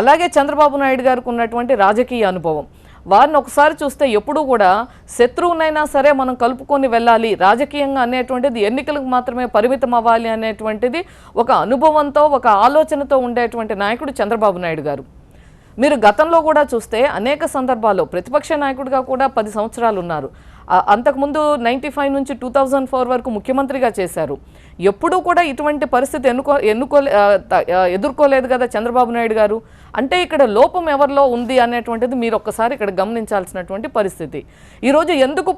అలాగే చంద్రబాబు నాయుడు గారికి ఉన్నటువంటి రాజకీయ అనుభవం, వారిని ఒకసారి చూస్తే ఎప్పుడూ కూడా శత్రువునైనా సరే మనం కలుపుకొని వెళ్ళాలి, రాజకీయంగా అనేటువంటిది ఎన్నికలకు మాత్రమే పరిమితం అవ్వాలి అనేటువంటిది ఒక అనుభవంతో, ఒక ఆలోచనతో ఉండేటువంటి నాయకుడు చంద్రబాబు నాయుడు గారు. మీరు గతంలో కూడా చూస్తే అనేక సందర్భాల్లో ప్రతిపక్ష నాయకుడిగా కూడా 10 సంవత్సరాలు ఉన్నారు. అంతకుముందు 95 నుంచి 2004 వరకు ముఖ్యమంత్రిగా చేశారు. ఎప్పుడూ కూడా ఇటువంటి పరిస్థితి ఎదుర్కోలేదు కదా చంద్రబాబు నాయుడు గారు. అంటే ఇక్కడ లోపం ఎవరిలో ఉంది అనేటువంటిది మీరు ఒక్కసారి ఇక్కడ గమనించాల్సినటువంటి పరిస్థితి. ఈరోజు ఎందుకు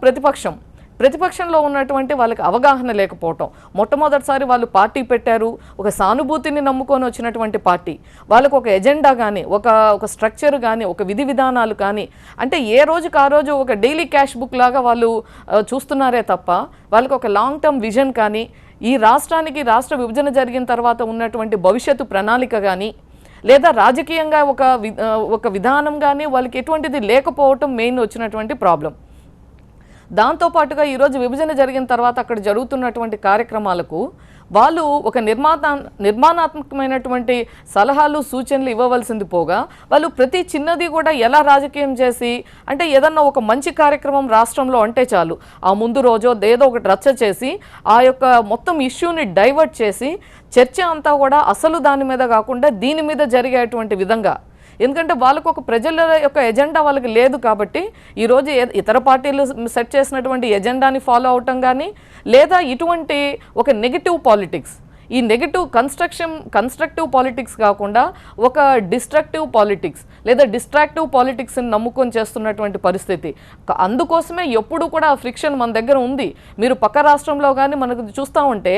ప్రతిపక్షంలో ఉన్నటువంటి వాళ్ళకి అవగాహన లేకపోవటం. మొట్టమొదటిసారి వాళ్ళు పార్టీ పెట్టారు, ఒక సానుభూతిని నమ్ముకొని వచ్చినటువంటి పార్టీ. వాళ్ళకు ఒక ఎజెండా కానీ, ఒక స్ట్రక్చర్ కానీ, ఒక విధి విధానాలు కానీ, అంటే ఏ రోజుకి ఆ రోజు ఒక డైలీ క్యాష్ బుక్ లాగా వాళ్ళు చూస్తున్నారే తప్ప వాళ్ళకి ఒక లాంగ్ టర్మ్ విజన్ కానీ, ఈ రాష్ట్రానికి రాష్ట్ర విభజన జరిగిన తర్వాత ఉన్నటువంటి భవిష్యత్తు ప్రణాళిక కానీ, లేదా రాజకీయంగా ఒక విధానం కానీ వాళ్ళకి ఎటువంటిది లేకపోవటం మెయిన్ వచ్చినటువంటి ప్రాబ్లం. దాంతోపాటుగా ఈరోజు విభజన జరిగిన తర్వాత అక్కడ జరుగుతున్నటువంటి కార్యక్రమాలకు వాళ్ళు ఒక నిర్మాణాత్మకమైనటువంటి సలహాలు సూచనలు ఇవ్వవలసింది పోగా వాళ్ళు ప్రతి చిన్నది కూడా ఎలా రాజకీయం చేసి, అంటే ఏదన్నా ఒక మంచి కార్యక్రమం రాష్ట్రంలో అంటే చాలు ఆ ముందు రోజో ఏదో ఒకటి రచ్చ చేసి ఆ యొక్క మొత్తం ఇష్యూని డైవర్ట్ చేసి చర్చ అంతా కూడా అసలు దాని మీద కాకుండా దీని మీద జరిగేటువంటి విధంగా. ఎందుకంటే వాళ్ళకు ఒక ప్రజల యొక్క ఎజెండా వాళ్ళకి లేదు కాబట్టి ఈరోజు ఇతర పార్టీలు సెట్ చేసినటువంటి ఎజెండాని ఫాలో అవటం కానీ, లేదా ఇటువంటి ఒక నెగిటివ్ పాలిటిక్స్, ఈ నెగిటివ్ కన్స్ట్రక్టివ్ పాలిటిక్స్ కాకుండా ఒక డిస్ట్రక్టివ్ పాలిటిక్స్ లేదా డిస్ట్రాక్టివ్ పాలిటిక్స్ని నమ్ముకొని చేస్తున్నటువంటి పరిస్థితి. అందుకోసమే ఎప్పుడు కూడా ఆ ఫ్రిక్షన్ మన దగ్గర ఉంది. మీరు పక్క రాష్ట్రంలో కానీ మనకు చూస్తూ ఉంటే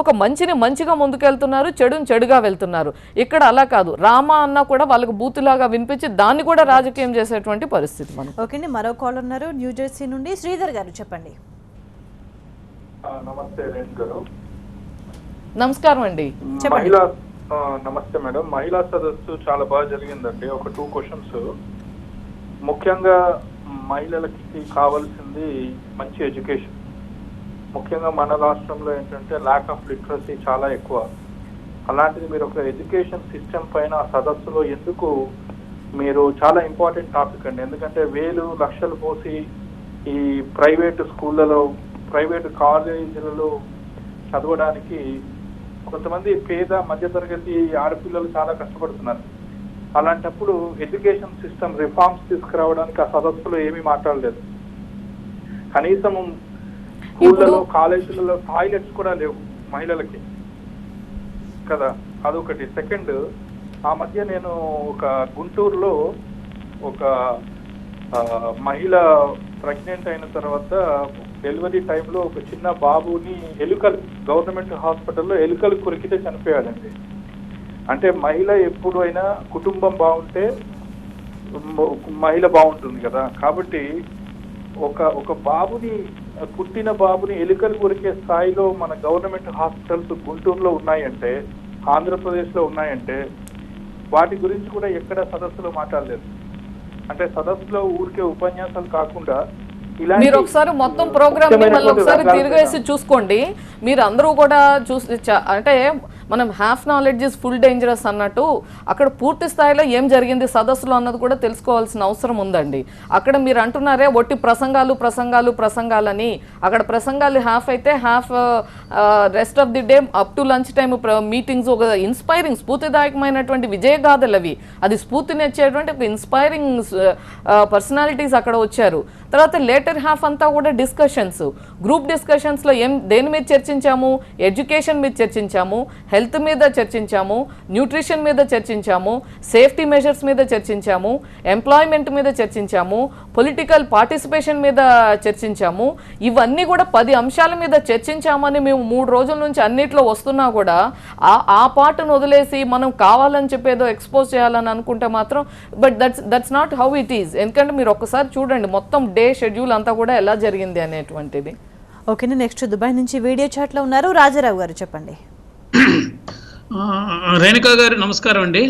ఒక మంచిని మంచిగా ముందుకెళ్తున్నారు, చెడుని చెడుగా వెళ్తున్నారు. ఇక్కడ అలా కాదు, రామా అన్న కూడా వాళ్ళకు బూతులాగా వినిపించి దాన్ని కూడా రాజకీయం చేసేటువంటి పరిస్థితి మనం. ఓకే అండి, మరో కాల్ ఉన్నారు న్యూజెర్సీ నుండి. శ్రీధర్ గారు చెప్పండి. నమస్తే రేణు గారు. నమస్కారం అండి. నమస్తే మేడం. మహిళా సదస్సు చాలా బాగా జరిగిందండి. ఒక 2 క్వశ్చన్స్. ముఖ్యంగా మహిళలకి కావాల్సింది మంచి ఎడ్యుకేషన్. ముఖ్యంగా మన రాష్ట్రంలో ఏంటంటే ల్యాక్ ఆఫ్ లిటరసీ చాలా ఎక్కువ. అలాంటిది మీరు ఒక ఎడ్యుకేషన్ సిస్టమ్ పైన సదస్సులో ఎందుకు మీరు చాలా ఇంపార్టెంట్ టాపిక్ అండి. ఎందుకంటే వేలు లక్షలు పోసి ఈ ప్రైవేటు స్కూళ్ళలో, ప్రైవేటు కాలేజీలలో చదవడానికి కొంతమంది పేద మధ్యతరగతి ఆడపిల్లలు చాలా కష్టపడుతున్నారు. అలాంటప్పుడు ఎడ్యుకేషన్ సిస్టమ్ రిఫార్మ్స్ తీసుకురావడానికి ఆ సదస్సులో ఏమీ మాట్లాడలేదు. కనీసం స్కూళ్ళలో కాలేజీలలో టాయిలెట్స్ కూడా లేవు మహిళలకి కదా, అదొకటి. సెకండ్, ఆ మధ్య నేను ఒక గుంటూరులో ఒక మహిళ ప్రెగ్నెంట్ అయిన తర్వాత డెలివరీ టైంలో ఒక చిన్న బాబుని ఎలుకలు, గవర్నమెంట్ హాస్పిటల్లో ఎలుకలు కొరికితే చనిపోయాడండి. అంటే మహిళ ఎప్పుడు అయినా కుటుంబం బాగుంటే మహిళ బాగుంటుంది కదా. కాబట్టి ఒక బాబుని, పుట్టిన బాబుని ఎలుకలు కొరికే స్థాయిలో మన గవర్నమెంట్ హాస్పిటల్స్ గుంటూరులో ఉన్నాయంటే, ఆంధ్రప్రదేశ్లో ఉన్నాయంటే వాటి గురించి కూడా ఎక్కడ సదస్సులో మాట్లాడలేదు. అంటే సదస్సులో ఊరికే ఉపన్యాసాలు కాకుండా మీరు ఒకసారి మొత్తం ప్రోగ్రామ్ ఒకసారి తిరిగేసి చూసుకోండి. మీరు అందరూ కూడా అంటే మనం half knowledge is full dangerous అన్నట్టు అక్కడ పూర్తి స్థాయిలో ఏం జరిగింది సదస్సులో అన్నది కూడా తెలుసుకోవాల్సిన అవసరం ఉందండి. అక్కడ మీరు అంటున్నారే ఒట్టి ప్రసంగాలని, అక్కడ ప్రసంగాలు హాఫ్ అయితే half rest of the day up to lunch time meetings, ఒక ఇన్స్పైరింగ్ స్ఫూర్తిదాయకమైనటువంటి విజయగాథలు అవి. అది స్ఫూర్తినిచ్చేటువంటి ఒక ఇన్స్పైరింగ్ పర్సనాలిటీస్ అక్కడ వచ్చారు. తర్వాత లేటర్ హాఫ్ అంతా కూడా డిస్కషన్స్, గ్రూప్ డిస్కషన్స్లో దేని మీద చర్చించాము? ఎడ్యుకేషన్ మీద చర్చించాము, హెల్త్ మీద చర్చించాము, న్యూట్రిషన్ మీద చర్చించాము, సేఫ్టీ మెజర్స్ మీద చర్చించాము, ఎంప్లాయ్మెంట్ మీద చర్చించాము, పొలిటికల్ పార్టిసిపేషన్ మీద చర్చించాము. ఇవన్నీ కూడా 10 అంశాల మీద చర్చించామని మేము 3 రోజుల నుంచి అన్నిట్లో వస్తున్నా కూడా ఆ పార్ట్ను వదిలేసి మనం కావాలని చెప్పేదో ఎక్స్పోజ్ చేయాలని అనుకుంటే మాత్రం but that's not how it is. ఎందుకంటే మీరు ఒక్కసారి చూడండి మొత్తం డే షెడ్యూల్ అంతా కూడా ఎలా జరిగింది అనేటువంటిది. ఓకేనా, నెక్స్ట్ దుబాయ్ నుంచి వీడియో చాట్లో ఉన్నారు రాజారావు గారు, చెప్పండి. రేణుకా గారు నమస్కారం అండి.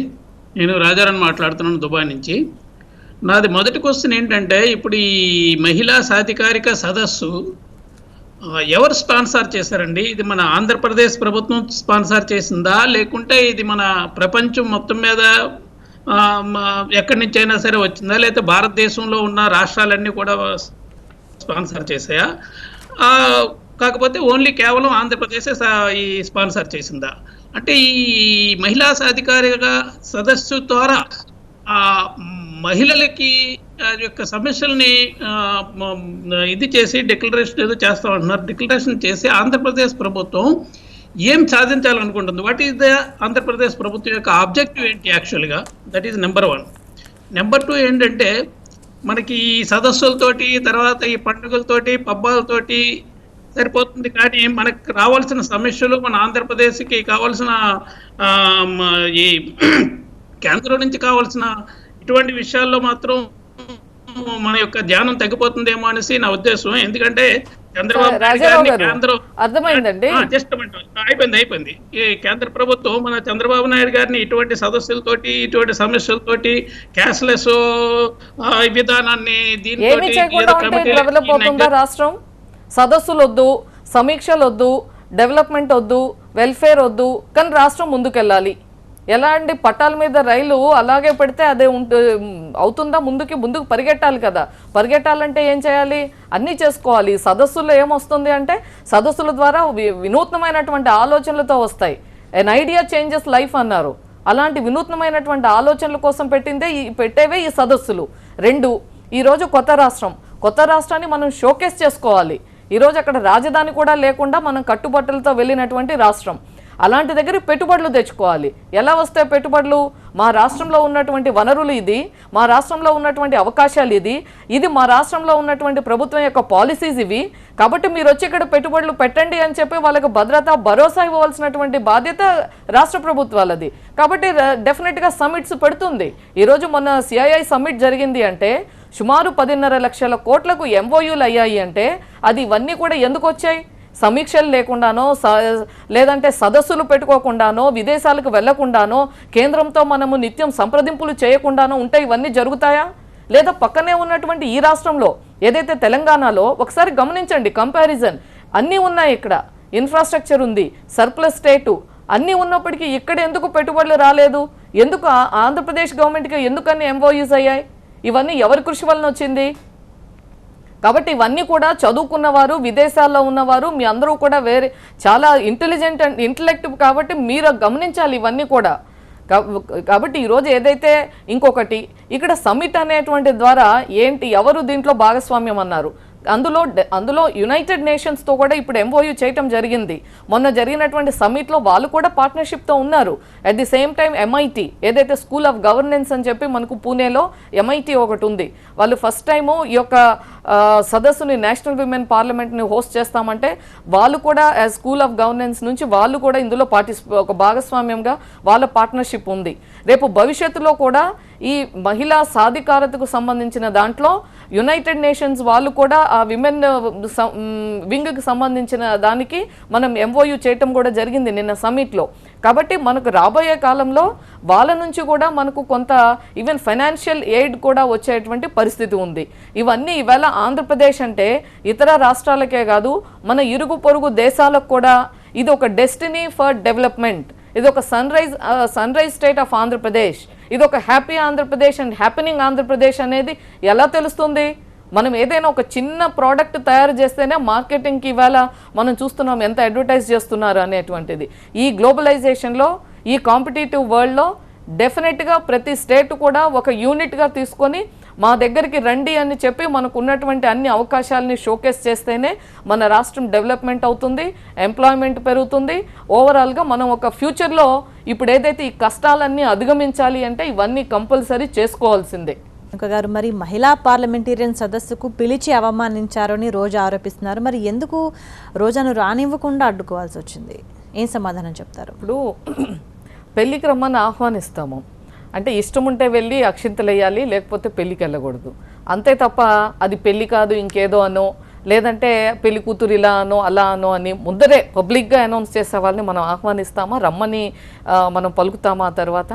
నేను రాజారావు మాట్లాడుతున్నాను దుబాయ్ నుంచి. నాది మొదటి క్వశ్చన్ ఏంటంటే, ఇప్పుడు ఈ మహిళా సాధికారిక సదస్సు ఎవరు స్పాన్సర్ చేశారండి? ఇది మన ఆంధ్రప్రదేశ్ ప్రభుత్వం స్పాన్సర్ చేసిందా, లేకుంటే ఇది మన ప్రపంచం మొత్తం మీద ఎక్కడి నుంచి అయినా సరే వచ్చిందా, లేకపోతే భారతదేశంలో ఉన్న రాష్ట్రాలన్నీ కూడా స్పాన్సర్ చేసాయా? కాకపోతే ఓన్లీ కేవలం ఆంధ్రప్రదేశ్ ఈ స్పాన్సర్ చేసిందా? అంటే ఈ మహిళా సాధికారిక సదస్సు ద్వారా మహిళలకి యొక్క సమస్యల్ని ఇది చేసి డిక్లరేషన్ ఏదో చేస్తామంటున్నారు. డిక్లరేషన్ చేసి ఆంధ్రప్రదేశ్ ప్రభుత్వం ఏం సాధించాలనుకుంటుంది? వాట్ ఈస్ ద ఆంధ్రప్రదేశ్ ప్రభుత్వం యొక్క ఆబ్జెక్టివ్ ఏంటి యాక్చువల్గా? That is number 1. నెంబర్ 2 ఏంటంటే, మనకి ఈ సదస్సులతోటి తర్వాత ఈ పండుగలతోటి పబ్బాలతోటి సరిపోతుంది, కానీ మనకు రావాల్సిన సమస్యలు, మన ఆంధ్రప్రదేశ్కి కావాల్సిన ఈ కేంద్రం నుంచి కావాల్సిన ఇటువంటి విషయాల్లో మాత్రం మన యొక్క ధ్యానం తగ్గిపోతుందేమో అనేసి నా ఉద్దేశం. ఎందుకంటే చంద్రబాబు కేంద్రం అర్థమైందండి, అయిపోయింది. ఈ కేంద్ర ప్రభుత్వం మన చంద్రబాబు నాయుడు గారిని ఇటువంటి సదస్సులతోటి, ఇటువంటి సమస్యలతోటి, క్యాష్లెస్ విధానాన్ని దీంతో రాష్ట్రం సదస్సులు వద్దు, సమీక్షలు వద్దు, డెవలప్మెంట్ వద్దు, వెల్ఫేర్ వద్దు, కానీ రాష్ట్రం ముందుకెళ్ళాలి. ఎలాంటి పట్టాల మీద రైలు అలాగే పెడితే అదే అవుతుందా? ముందుకు పరిగెట్టాలి కదా. పరిగెట్టాలంటే ఏం చేయాలి? అన్నీ చేసుకోవాలి. సదస్సుల్లో ఏమొస్తుంది అంటే, సదస్సుల ద్వారా వినూత్నమైనటువంటి ఆలోచనలతో వస్తాయి. ఎన్ ఐడియా చేంజెస్ లైఫ్ అన్నారు. అలాంటి వినూత్నమైనటువంటి ఆలోచనల కోసం పెట్టేవే ఈ సదస్సులు. 2, ఈరోజు కొత్త రాష్ట్రాన్ని మనం షోకేస్ చేసుకోవాలి. ఈరోజు అక్కడ రాజధాని కూడా లేకుండా మనం కట్టుబట్టలతో వెళ్ళినటువంటి రాష్ట్రం. అలాంటి దగ్గర పెట్టుబడులు తెచ్చుకోవాలి. ఎలా వస్తాయి పెట్టుబడులు? మా రాష్ట్రంలో ఉన్నటువంటి వనరులు ఇది, మా రాష్ట్రంలో ఉన్నటువంటి అవకాశాలు ఇది మా రాష్ట్రంలో ఉన్నటువంటి ప్రభుత్వం యొక్క పాలసీస్ ఇవి. కాబట్టి మీరు వచ్చి ఇక్కడ పెట్టుబడులు పెట్టండి అని చెప్పి వాళ్ళకి భరోసా ఇవ్వవలసినటువంటి బాధ్యత రాష్ట్ర ప్రభుత్వాలది. కాబట్టి డెఫినెట్గా సమ్మిట్స్ పెడుతుంది. ఈరోజు మొన్న CII సమ్మిట్ జరిగింది అంటే సుమారు 10.5 లక్షల కోట్లకు MOUలు అయ్యాయి అంటే అది ఇవన్నీ కూడా ఎందుకు వచ్చాయి? సమీక్షలు లేకుండానో, లేదంటే సదస్సులు పెట్టుకోకుండానో, విదేశాలకు వెళ్లకుండానో, కేంద్రంతో మనము నిత్యం సంప్రదింపులు చేయకుండానో ఉంటే ఇవన్నీ జరుగుతాయా? లేదా పక్కనే ఉన్నటువంటి ఈ రాష్ట్రంలో ఏదైతే తెలంగాణలో ఒకసారి గమనించండి, కంపారిజన్ అన్నీ ఉన్నాయి. ఇక్కడ ఇన్ఫ్రాస్ట్రక్చర్ ఉంది, సర్ప్లస్ స్టేటు అన్నీ ఉన్నప్పటికీ ఇక్కడ ఎందుకు పెట్టుబడులు రాలేదు? ఎందుకు ఆంధ్రప్రదేశ్ గవర్నమెంట్కి ఎందుకని MOUs అయ్యాయి? ఇవన్నీ ఎవరి కృషి వలన వచ్చింది? కాబట్టి ఇవన్నీ కూడా చదువుకున్నవారు, విదేశాల్లో ఉన్నవారు, మీ అందరూ కూడా చాలా ఇంటెలిజెంట్ అండ్ ఇంటలెక్టివ్ కాబట్టి మీరు గమనించాలి ఇవన్నీ కూడా. కాబట్టి ఈరోజు ఏదైతే ఇంకొకటి ఇక్కడ సమ్మిట్ అనేటువంటి ద్వారా ఎవరు దీంట్లో భాగస్వామ్యం అన్నారు? అందులో యునైటెడ్ నేషన్స్తో కూడా ఇప్పుడు MOU చేయటం జరిగింది. మొన్న జరిగినటువంటి సమ్మిట్లో వాళ్ళు కూడా పార్ట్నర్షిప్తో ఉన్నారు. At the same time MIT ఏదైతే స్కూల్ ఆఫ్ గవర్నెన్స్ అని చెప్పి మనకు పూణేలో MIT ఒకటి ఉంది. వాళ్ళు ఫస్ట్ టైము ఈ యొక్క సదస్సుని నేషనల్ విమెన్ పార్లమెంట్ని హోస్ట్ చేస్తామంటే వాళ్ళు కూడా స్కూల్ ఆఫ్ గవర్నెన్స్ నుంచి వాళ్ళు కూడా ఇందులో ఒక భాగస్వామ్యంగా వాళ్ళ పార్ట్నర్షిప్ ఉంది. రేపు భవిష్యత్తులో కూడా ఈ మహిళా సాధికారతకు సంబంధించిన దాంట్లో యునైటెడ్ నేషన్స్ వాళ్ళు కూడా ఆ విమెన్ వింగ్కి సంబంధించిన దానికి మనం MOU చేయటం కూడా జరిగింది నిన్న సమ్మిట్లో. కాబట్టి మనకు రాబోయే కాలంలో వాళ్ళ నుంచి కూడా మనకు కొంత ఈవెన్ ఫైనాన్షియల్ ఎయిడ్ కూడా వచ్చేటువంటి పరిస్థితి ఉంది. ఇవన్నీ ఈవేళ ఆంధ్రప్రదేశ్ అంటే ఇతర రాష్ట్రాలకే కాదు, మన ఇరుగు పొరుగు దేశాలకు కూడా ఇది ఒక డెస్టినీ ఫర్ డెవలప్మెంట్. ఇది ఒక sunrise state of Andhra Pradesh, ఇది ఒక happy Andhra Pradesh and happening Andhra Pradesh అనేది ఎలా తెలుస్తుంది? మనం ఏదైనా ఒక చిన్న ప్రోడక్ట్ తయారు చేస్తేనే మార్కెటింగ్కి ఇవాళ మనం చూస్తున్నాం ఎంత అడ్వర్టైజ్ చేస్తున్నారు అనేటువంటిది. ఈ గ్లోబలైజేషన్లో, ఈ కాంపిటేటివ్ వరల్డ్లో డెఫినెట్గా ప్రతి స్టేట్ కూడా ఒక యూనిట్గా తీసుకొని మా దగ్గరికి రండి అని చెప్పి మనకు ఉన్నటువంటి అన్ని అవకాశాలని షోకేస్ చేస్తేనే మన రాష్ట్రం డెవలప్మెంట్ అవుతుంది, ఎంప్లాయ్మెంట్ పెరుగుతుంది. ఓవరాల్గా మనం ఒక ఫ్యూచర్లో ఇప్పుడు ఏదైతే ఈ కష్టాలన్నీ అధిగమించాలి అంటే ఇవన్నీ కంపల్సరీ చేసుకోవాల్సిందే. గారు, మరి మహిళా పార్లమెంటేరియన్ సదస్సుకు పిలిచి అవమానించారని రోజా ఆరోపిస్తున్నారు. మరి ఎందుకు రోజాను రానివ్వకుండా అడ్డుకోవాల్సి వచ్చింది? ఏం సమాధానం చెప్తారు? ఇప్పుడు పెళ్ళికి రమ్మని ఆహ్వానిస్తాము అంటే ఇష్టం ఉంటే వెళ్ళి అక్షింతలు వేయాలి, లేకపోతే పెళ్ళికి వెళ్ళకూడదు. అంతే తప్ప అది పెళ్ళి కాదు ఇంకేదో అనో, లేదంటే పెళ్లి కూతురు ఇలా అనో అలా అనో అని ముందరే పబ్లిక్గా అనౌన్స్ చేసే వాళ్ళని మనం ఆహ్వానిస్తామా, రమ్మని మనం పలుకుతామా? తర్వాత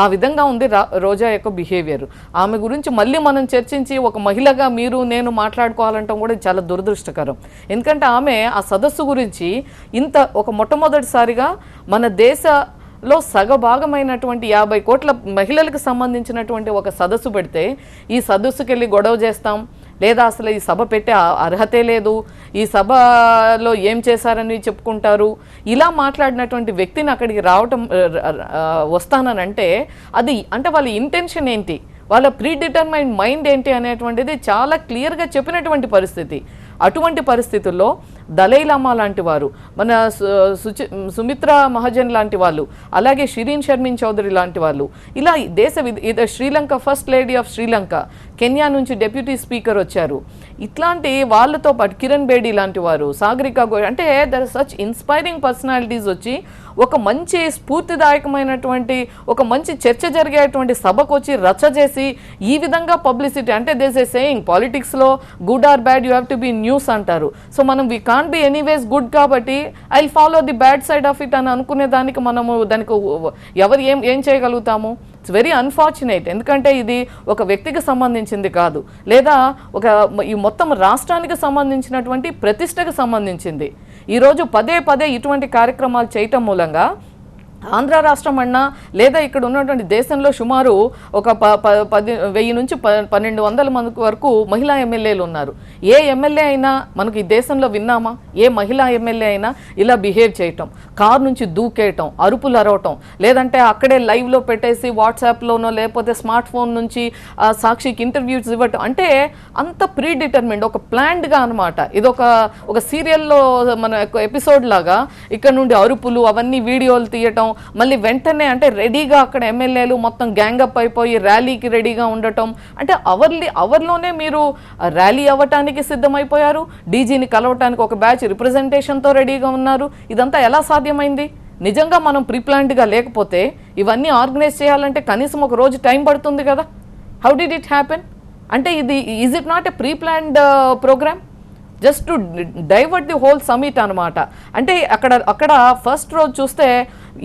ఆ విధంగా ఉంది రోజా యొక్క బిహేవియర్. ఆమె గురించి మళ్ళీ మనం చర్చించి ఒక మహిళగా మీరు నేను మాట్లాడుకోవాలంటాం కూడా చాలా దురదృష్టకరం. ఎందుకంటే ఆమె ఆ సదస్సు గురించి ఒక మొట్టమొదటిసారిగా మన దేశలో సగభాగమైనటువంటి 50 కోట్ల మహిళలకు సంబంధించినటువంటి ఒక సదస్సు పెడితే ఈ సదస్సుకి వెళ్ళి గొడవ చేస్తాం, లేదా అసలు ఈ సభ పెట్టే అర్హతే లేదు, ఈ సభలో ఏం చేశారని చెప్పుకుంటారు, ఇలా మాట్లాడినటువంటి వ్యక్తిని అక్కడికి వస్తానంటే అది అంటే వాళ్ళ ఇంటెన్షన్ ఏంటి, వాళ్ళ ప్రీడిటర్మైన్డ్ మైండ్ ఏంటి అనేటువంటిది చాలా క్లియర్గా చెప్పినటువంటి పరిస్థితి. అటువంటి పరిస్థితుల్లో దలైలామా లాంటి వారు, మన సుమిత్రా మహాజన్ లాంటి వాళ్ళు, అలాగే షిరీన్ షర్మిన్ చౌదరి లాంటి వాళ్ళు, ఇలా Sri Lanka first lady of Sri Lanka, Kenya నుంచి డెప్యూటీ స్పీకర్ వచ్చారు. ఇట్లాంటి వాళ్ళతో పాటు కిరణ్ బేడీ లాంటి వారు, సాగరికా గోయల్, అంటే దర్ సచ్ ఇన్స్పైరింగ్ పర్సనాలిటీస్ వచ్చి ఒక మంచి స్ఫూర్తిదాయకమైనటువంటి ఒక మంచి చర్చ జరిగేటువంటి సభకు వచ్చి రచ్చ చేసి ఈ విధంగా పబ్లిసిటీ అంటే దిస్ ఏ సేయింగ్ పాలిటిక్స్లో good or bad you have to be news అంటారు. సో మనం we can't be anyways good కాబట్టి I will follow the bad side of it అని అనుకునే దానికి మనము దానికి ఎవరు ఏం చేయగలుగుతాము? It's very unfortunate. ఎందుకంటే ఇది ఒక వ్యక్తికి సంబంధించింది కాదు, లేదా ఈ మొత్తం రాష్ట్రానికి సంబంధించినటువంటి ప్రతిష్టకు సంబంధించింది. ఈరోజు పదే ఇటువంటి కార్యక్రమాలు చేయటం మూలంగా ఆంధ్ర రాష్ట్రం అన్నా, లేదా ఇక్కడ ఉన్నటువంటి దేశంలో సుమారు ఒక 1000 నుంచి 1200 మంది వరకు మహిళా ఎమ్మెల్యేలు ఉన్నారు. ఏ ఎమ్మెల్యే అయినా మనకు ఈ దేశంలో విన్నామా? ఏ మహిళా ఎమ్మెల్యే అయినా ఇలా బిహేవ్ చేయటం, కారు నుంచి దూకేయటం, అరుపులు అరవటం, లేదంటే అక్కడే లైవ్లో పెట్టేసి వాట్సాప్లోనో లేకపోతే స్మార్ట్ ఫోన్ నుంచి సాక్షికి ఇంటర్వ్యూస్ ఇవ్వటం, అంటే అంత ప్రీడిటర్మిండ్, ఒక ప్లాన్డ్గా అనమాట. ఇది ఒక సీరియల్లో మన ఎపిసోడ్ లాగా ఇక్కడ నుండి అరుపులు అవన్నీ వీడియోలు తీయటం, మళ్ళీ వెంటనే అంటే రెడీగా అక్కడ ఎమ్మెల్యేలు మొత్తం గ్యాంగప్ అయిపోయి ర్యాలీకి రెడీగా ఉండటం, అంటే అవర్లోనే మీరు ర్యాలీ అవ్వటానికి సిద్ధమైపోయారు, డీజీని కలవటానికి ఒక బ్యాచ్ రిప్రజెంటేషన్తో రెడీగా ఉన్నారు. ఇదంతా ఎలా సాధ్యమైంది? నిజంగా మనం ప్రీప్లాన్డ్గా లేకపోతే ఇవన్నీ ఆర్గనైజ్ చేయాలంటే కనీసం ఒక రోజు టైం పడుతుంది కదా. How did it happen? అంటే is it not a preplanned program? Just to divert the whole summit అనమాట. అంటే అక్కడ ఫస్ట్ రోజు చూస్తే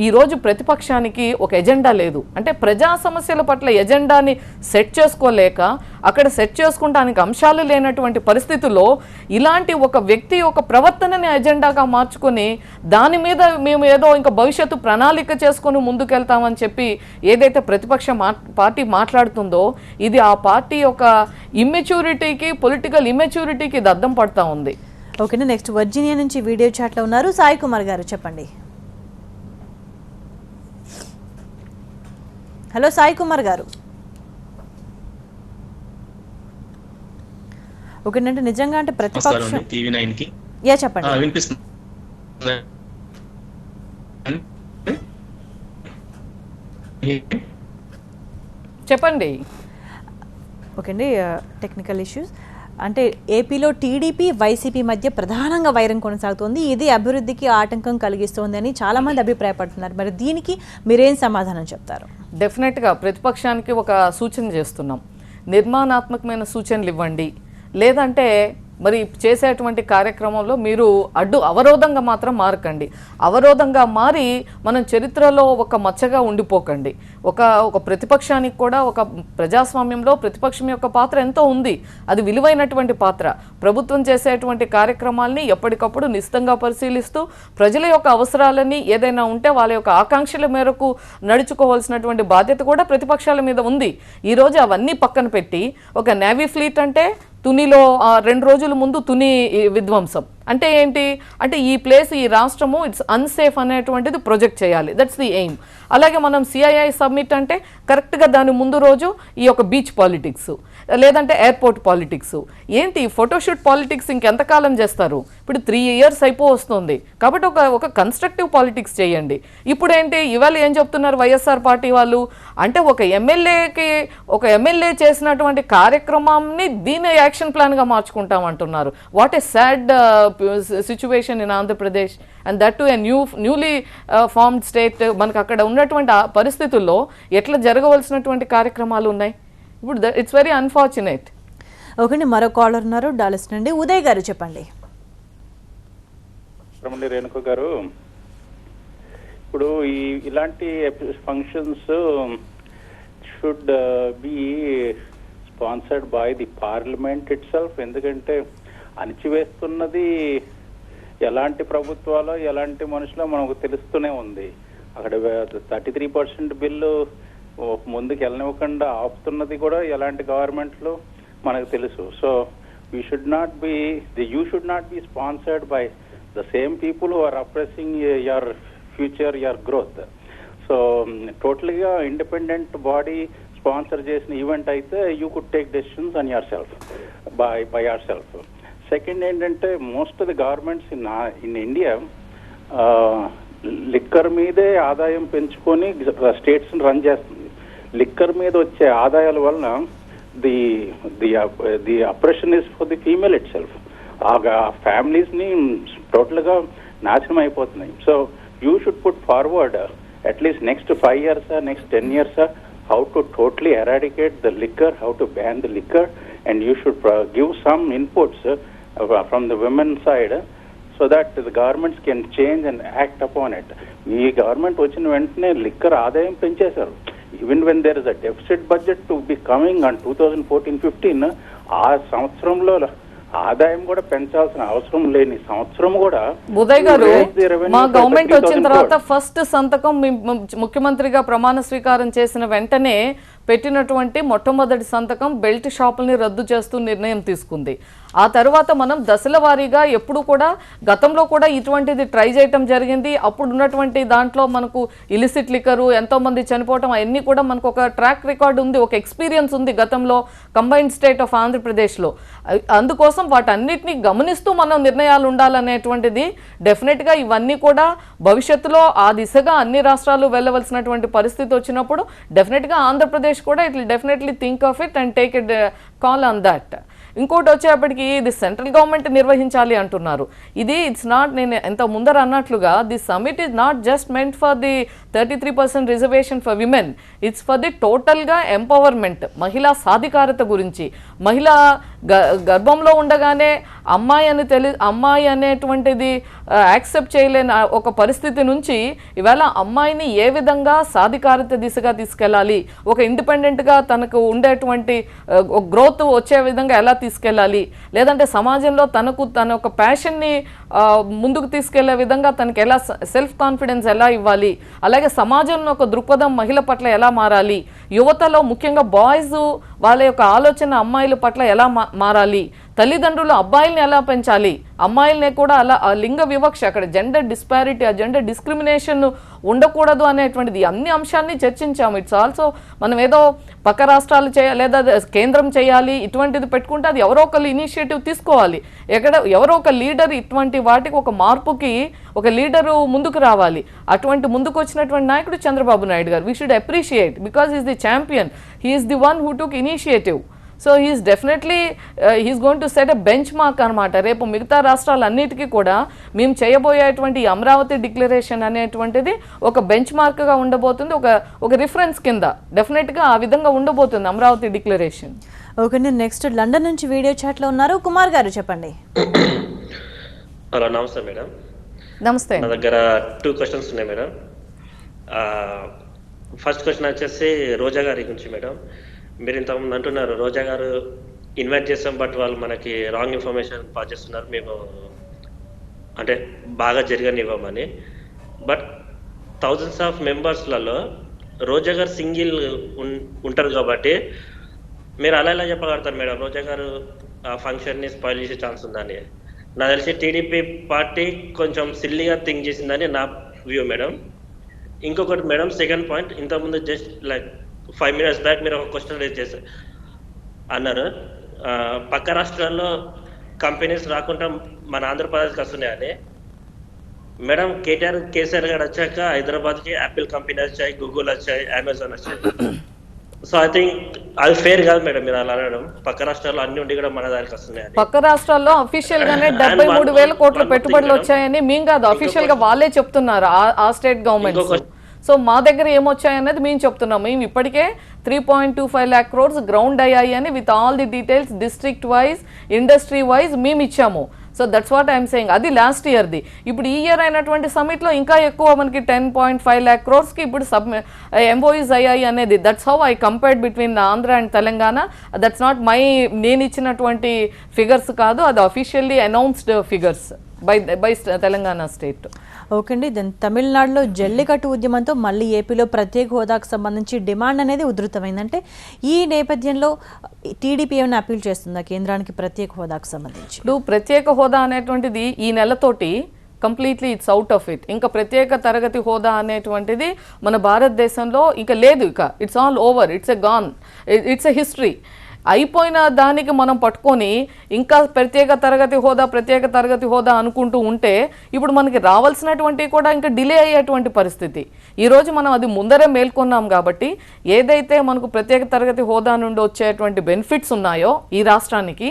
ఈరోజు ప్రతిపక్షానికి ఒక ఎజెండా లేదు. అంటే ప్రజా సమస్యల పట్ల ఎజెండాని సెట్ చేసుకోలేక, అక్కడ సెట్ చేసుకుంటానికి అంశాలు లేనటువంటి పరిస్థితుల్లో ఇలాంటి ఒక వ్యక్తి ఒక ప్రవర్తనని ఎజెండాగా మార్చుకొని దాని మీద మేము ఏదో ఇంకా భవిష్యత్తు ప్రణాళిక చేసుకొని ముందుకెళ్తామని చెప్పి ఏదైతే ప్రతిపక్ష పార్టీ మాట్లాడుతుందో ఇది ఆ పార్టీ యొక్క ఇమ్మెచ్యూరిటీకి, పొలిటికల్ ఇమ్మెచ్యూరిటీకి ఇది అద్దం పడతా ఉంది. ఓకేనా, నెక్స్ట్ వర్జీనియా నుంచి వీడియో చాట్లో ఉన్నారు సాయి కుమార్ గారు, చెప్పండి. హలో సాయి కుమార్ గారు. ఓకేనంటే నిజంగా అంటే ప్రతిపక్షం చెప్పండి. చెప్పండి. ఓకే అండి, టెక్నికల్ ఇష్యూస్. అంటే ఏపీలో టీడీపీ వైసీపీ మధ్య ప్రధానంగా వైరం కొనసాగుతోంది, ఇది అభివృద్ధికి ఆటంకం కలిగిస్తోంది అని చాలామంది అభిప్రాయపడుతున్నారు. మరి దీనికి మీరేం సమాధానం చెప్తారు? డెఫినెట్గా ప్రతిపక్షానికి ఒక సూచన చేస్తున్నాం, నిర్మాణాత్మకమైన సూచనలు ఇవ్వండి, లేదంటే మరి చేసేటువంటి కార్యక్రమంలో మీరు అవరోధంగా మాత్రం మారకండి. అవరోధంగా మారి మనం చరిత్రలో ఒక మచ్చగా ఉండిపోకండి. ఒక ప్రతిపక్షానికి కూడా ఒక ప్రజాస్వామ్యంలో ప్రతిపక్షం యొక్క పాత్ర ఎంతో ఉంది. అది విలువైనటువంటి పాత్ర. ప్రభుత్వం చేసేటువంటి కార్యక్రమాల్ని ఎప్పటికప్పుడు నిశితంగా పరిశీలిస్తూ ప్రజల యొక్క అవసరాలని ఏదైనా ఉంటే వాళ్ళ యొక్క ఆకాంక్షల మేరకు నడుచుకోవాల్సినటువంటి బాధ్యత కూడా ప్రతిపక్షాల మీద ఉంది. ఈరోజు అవన్నీ పక్కన పెట్టి ఒక నేవీ ఫ్లీట్ అంటే తునిలో 2 రోజుల ముందు తుని విధ్వంసం అంటే ఏంటి అంటే ఈ ప్లేస్ ఈ రాష్ట్రము ఇట్స్ అన్సేఫ్ అనేటువంటిది ప్రొజెక్ట్ చేయాలి. That's the aim. అలాగే మనం సిఐఐ సబ్మిట్ అంటే కరెక్ట్గా దాని ముందు రోజు ఈ యొక్క బీచ్ పాలిటిక్స్ లేదంటే ఎయిర్పోర్ట్ పాలిటిక్స్ ఏంటి ఫోటోషూట్ పాలిటిక్స్ ఇంకెంతకాలం చేస్తారు? ఇప్పుడు 3 years అయిపోతుంది కాబట్టి ఒక కన్స్ట్రక్టివ్ పాలిటిక్స్ చేయండి. ఇప్పుడు ఏంటి ఇవాళ ఏం చెప్తున్నారు వైఎస్ఆర్ పార్టీ వాళ్ళు అంటే ఒక ఎమ్మెల్యే చేసినటువంటి కార్యక్రమాన్ని దీన్ని యాక్షన్ ప్లాన్గా మార్చుకుంటామంటున్నారు. What a sad situation in Andhra Pradesh and that to a newly formed state. మనకు అక్కడ ఉన్నటువంటి పరిస్థితుల్లో ఎట్లా జరగవలసినటువంటి కార్యక్రమాలు ఉన్నాయి. ఇప్పుడు ఇట్స్ వెరీ అన్ఫార్చునేట్. ఓకే, మరో కాలర్ ఉన్నారు డాలస్ నుండి. ఉదయ్ గారు చెప్పండి. రేణుక గారు, ఇప్పుడు ఇలాంటి functions should be sponsored by the parliament itself. ఎందుకంటే అణిచివేస్తున్నది ఎలాంటి ప్రభుత్వాలో ఎలాంటి మనుషులో మనకు తెలుస్తూనే ఉంది. అక్కడ 33% బిల్లు ముందుకు వెళ్ళనివ్వకుండా ఆపుతున్నది కూడా ఎలాంటి గవర్నమెంట్లు మనకు తెలుసు. So you should not be sponsored by the same people who are oppressing your future, your growth. So టోటల్గా ఇండిపెండెంట్ బాడీ స్పాన్సర్ చేసిన ఈవెంట్ అయితే you could take decisions on yourself by yourself. Second ఏంటంటే most of the governments in India liquor మీదే ఆదాయం పెంచుకొని states run చేస్తుంది. Liquor మీద వచ్చే ఆదాయాల వలన the oppression is for the female it self. ఆ ఫ్యామిలీస్ ని టోటల్ గా నాశనం అయిపోతున్నాయి. So you should put forward at least next 5 years, next 10 years, how to totally eradicate the liquor, how to ban the liquor, and you should give some inputs from the women's side so that the governments can change and act upon it. ఈ government వచ్చిన వెంటనే liquor ఆదాయం పెంచేశారు. Even when there is a deficit budget to be coming on 2014-15 ఆ సంవత్సరంలో ఆదాయం కూడా పెంచాల్సిన అవసరం లేని సంవత్సరం కూడా. ఉదయ్ గారు, మా గవర్నమెంట్ వచ్చిన తర్వాత ఫస్ట్ సంతకం ముఖ్యమంత్రిగా ప్రమాణ స్వీకారం చేసిన వెంటనే పెట్టినటువంటి మొట్టమొదటి సంతకం బెల్ట్ షాపుల్ని రద్దు చేస్తూ నిర్ణయం తీసుకుంది. ఆ తర్వాత మనం దశల వారీగా ఎప్పుడు కూడా గతంలో కూడా ఇటువంటిది ట్రై చేయటం జరిగింది. అప్పుడు ఉన్నటువంటి దాంట్లో మనకు ఇలిసిట్ లిక్కరు ఎంతోమంది చనిపోవటం అవన్నీ కూడా మనకు ఒక ట్రాక్ రికార్డు ఉంది, ఒక ఎక్స్పీరియన్స్ ఉంది గతంలో కంబైన్డ్ స్టేట్ ఆఫ్ ఆంధ్రప్రదేశ్లో. అందుకోసం వాటన్నిటిని గమనిస్తూ మనం నిర్ణయాలు ఉండాలనేటువంటిది డెఫినెట్గా ఇవన్నీ కూడా భవిష్యత్తులో ఆ దిశగా అన్ని రాష్ట్రాలు వెళ్ళవలసినటువంటి పరిస్థితి వచ్చినప్పుడు డెఫినెట్గా ఆంధ్రప్రదేశ్ కూడా it will definitely think of it and take it call on that. ఇంకోటి వచ్చేప్పటికి ఇది సెంట్రల్ గవర్నమెంట్ నిర్వహించాలి అంటున్నారు. ఇది ఇట్స్ నాట్, నేను ఎంత ముందర అన్నట్లుగా the summit is not just meant for the 33% reservation for women. It's for the టోటల్గా ఎంపవర్మెంట్, మహిళా సాధికారత గురించి. మహిళ గర్భంలో ఉండగానే అమ్మాయి అనేటువంటిది యాక్సెప్ట్ చేయలేని ఒక పరిస్థితి నుంచి ఇవాళ అమ్మాయిని ఏ విధంగా సాధికారత దిశగా తీసుకెళ్ళాలి, ఒక ఇండిపెండెంట్గా తనకు ఉండేటువంటి గ్రోత్ వచ్చే విధంగా ఎలా తీసుకెళ్ళాలి, లేదంటే సమాజంలో తన ఒక ప్యాషన్ని ముందుకు తీసుకెళ్లే విధంగా తనకి ఎలా సెల్ఫ్ కాన్ఫిడెన్స్ ఎలా ఇవ్వాలి, అలాగే సమాజంలో ఒక దృక్పథం మహిళ పట్ల ఎలా మారాలి, యువతలో ముఖ్యంగా బాయ్స్ వాళ్ళ యొక్క ఆలోచన అమ్మాయిల పట్ల ఎలా మారాలి, తల్లిదండ్రులు అబ్బాయిల్ని ఎలా పెంచాలి, అమ్మాయిల్ని కూడా అలా లింగ వివక్ష, అక్కడ జెండర్ డిస్పారిటీ, ఆ జెండర్ డిస్క్రిమినేషన్ ఉండకూడదు అనేటువంటిది అన్ని అంశాన్ని చర్చించాము. ఇట్స్ ఆల్సో మనం ఏదో పక్క రాష్ట్రాలు లేదా కేంద్రం చేయాలి ఇటువంటిది పెట్టుకుంటే అది ఎవరో ఒకళ్ళు ఇనిషియేటివ్ తీసుకోవాలి. ఎవరో ఒక లీడర్ ఇటువంటి వాటికి ఒక మార్పుకి ఒక లీడరు ముందుకు రావాలి. అటువంటి ముందుకు వచ్చినటువంటి నాయకుడు Chandrababu Naidu garu. We should appreciate because is the champion, he's the one who took initiative. So he's definitely he's going to set a benchmark అనమాట. రేపు మిగతా రాష్ట్రాలన్నిటికీ కూడా మేము చేయబోయేటువంటి అమరావతి డిక్లరేషన్ అనేటువంటిది ఒక బెంచ్ మార్క్గా ఉండబోతుంది, ఒక రిఫరెన్స్ కింద డెఫినెట్గా ఆ విధంగా ఉండబోతుంది Amaravati declaration. Okay, next London నుంచి వీడియో చాట్లో ఉన్నారు కుమార్ గారు, చెప్పండి. హలో, నమస్తే మేడం. నమస్తే. నా దగ్గర 2 క్వశ్చన్స్ ఉన్నాయి మేడం. ఫస్ట్ క్వశ్చన్ వచ్చేసి రోజా గారి గురించి మేడం. మీరు ఇంతకుముందు అంటున్నారు రోజా గారు ఇన్వైట్ చేస్తాం, బట్ వాళ్ళు మనకి రాంగ్ ఇన్ఫర్మేషన్ పాస్ చేస్తున్నారు, మేము అంటే బాగా జరగనివ్వమని. బట్ థౌజండ్స్ ఆఫ్ మెంబర్స్లలో రోజా గారు సింగిల్ ఉంటారు కాబట్టి మీరు అలా ఎలా చెప్పగలుగుతారు మేడం రోజా గారు ఆ ఫంక్షన్ని స్పాయిల్ చేసే ఛాన్స్ ఉందని? నాకు తెలిసి టీడీపీ పార్టీ కొంచెం సిల్లీగా థింక్ చేసిందని నా వ్యూ మేడం. ఇంకొకటి మేడం, సెకండ్ పాయింట్, ఇంతకుముందు జస్ట్ లైక్ 5 minutes బ్యాక్ మీరు ఒక క్వశ్చన్ రేజ్ చేశారు అన్నారు, పక్క రాష్ట్రాల్లో కంపెనీస్ రాకుండా మన ఆంధ్రప్రదేశ్కి వస్తున్నాయని. మేడం, కేసీఆర్ గారు వచ్చాక హైదరాబాద్కి యాపిల్ కంపెనీ వచ్చాయి, గూగుల్ వచ్చాయి, అమెజాన్ వచ్చాయి. సో ఐ థింక్ అది ఫేర్ కాదు మేడం మీరు అలా అనడం. పక్క రాష్ట్రాల్లో అన్ని ఉండి కూడా మన దానికి వస్తున్నాయి. పక్క రాష్ట్రాల్లో అఫీషియల్ గానే 73,000 కోట్ల పెట్టుబడులు వచ్చాయని మేము కాదు, అఫీషియల్ గా వాళ్ళే చెప్తున్నారు ఆ స్టేట్ గవర్నమెంట్. సో మా దగ్గర ఏమొచ్చాయనేది మేము చెప్తున్నాం. మేము ఇప్పటికే 3.25 lakh crores గ్రౌండ్ అయ్యాయి అని with all the details district wise industry wise మేము ఇచ్చాము. So that's what I'm saying. అది లాస్ట్ ఇయర్ది. ఇప్పుడు ఈ ఇయర్ అయినటువంటి సమిట్లో ఇంకా ఎక్కువ మనకి 10.5 lakh crores ఇప్పుడు ఎంఓయూస్ అయ్యాయి అనేది. That's how I compared between Andhra and Telangana. That's not నేను ఇచ్చినటువంటి ఫిగర్స్ కాదు, అది officially announced figures by Telangana state. Okay అండి, దెన్ తమిళనాడులో జల్లికట్టు ఉద్యమంతో మళ్ళీ ఏపీలో ప్రత్యేక హోదాకు సంబంధించి డిమాండ్ అనేది ఉధృతమైందంటే ఈ నేపథ్యంలో టీడీపీ ఏమైనా అప్పీల్ చేస్తుందా కేంద్రానికి ప్రత్యేక హోదాకు సంబంధించి? ఇప్పుడు ప్రత్యేక హోదా అనేటువంటిది ఈ నెలతోటి completely it's out of it. ఇంకా ప్రత్యేక తరగతి హోదా అనేటువంటిది మన భారతదేశంలో ఇంకా లేదు. ఇక it's all over, it's a gone, it's a history. అయిపోయిన దానికి మనం పట్టుకొని ఇంకా ప్రత్యేక తరగతి హోదా అనుకుంటూ ఉంటే ఇప్పుడు మనకి రావాల్సినటువంటి కూడా ఇంకా డిలే అయ్యేటువంటి పరిస్థితి. ఈరోజు మనం అది ముందరే మేల్కొన్నాం కాబట్టి ఏదైతే మనకు ప్రత్యేక తరగతి హోదా నుండి వచ్చేటువంటి బెనిఫిట్స్ ఉన్నాయో ఈ రాష్ట్రానికి,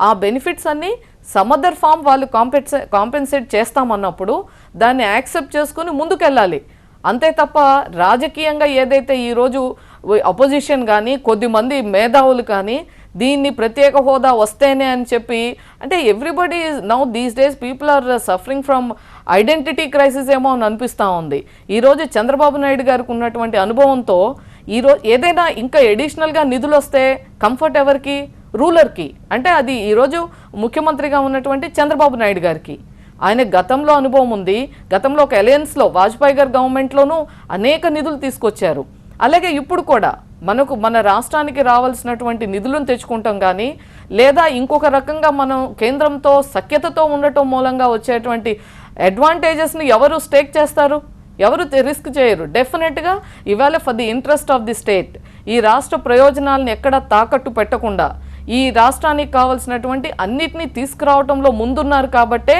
ఆ బెనిఫిట్స్ అన్నీ సమ్ అదర్ ఫామ్ వాళ్ళు కాంపెన్సేట్ చేస్తామన్నప్పుడు దాన్ని యాక్సెప్ట్ చేసుకుని ముందుకెళ్ళాలి. అంతే తప్ప రాజకీయంగా ఏదైతే ఈరోజు అపోజిషన్ కానీ కొద్దిమంది మేధావులు కానీ దీన్ని ప్రత్యేక హోదా వస్తేనే అని చెప్పి, అంటే everybody now these days people are suffering from identity crisis ఏమో అని అనిపిస్తూ ఉంది. ఈరోజు చంద్రబాబు నాయుడు గారికి ఉన్నటువంటి అనుభవంతో ఈరోజు ఏదైనా ఇంకా ఎడిషనల్గా నిధులు వస్తే కంఫర్ట్ ఎవరికి? రూలర్కి. అంటే అది ఈరోజు ముఖ్యమంత్రిగా ఉన్నటువంటి చంద్రబాబు నాయుడు గారికి. ఆయన గతంలో అనుభవం ఉంది. గతంలో ఒక అలయన్స్లో వాజ్పేయి గారి గవర్నమెంట్లోనూ అనేక నిధులు తీసుకొచ్చారు. అలాగే ఇప్పుడు కూడా మన రాష్ట్రానికి రావాల్సినటువంటి నిధులను తెచ్చుకుంటాం కానీ లేదా ఇంకొక రకంగా మనం కేంద్రంతో సఖ్యతతో ఉండటం మూలంగా వచ్చేటువంటి అడ్వాంటేజెస్ని ఎవరు స్టేక్ చేస్తారు? ఎవరు రిస్క్ చేయరు. డెఫినెట్గా ఇవాళ for the interest of the state ఈ రాష్ట్ర ప్రయోజనాలను ఎక్కడ తాకట్టు పెట్టకుండా ఈ రాష్ట్రానికి కావాల్సినటువంటి అన్నిటినీ తీసుకురావడంలో ముందున్నారు కాబట్టే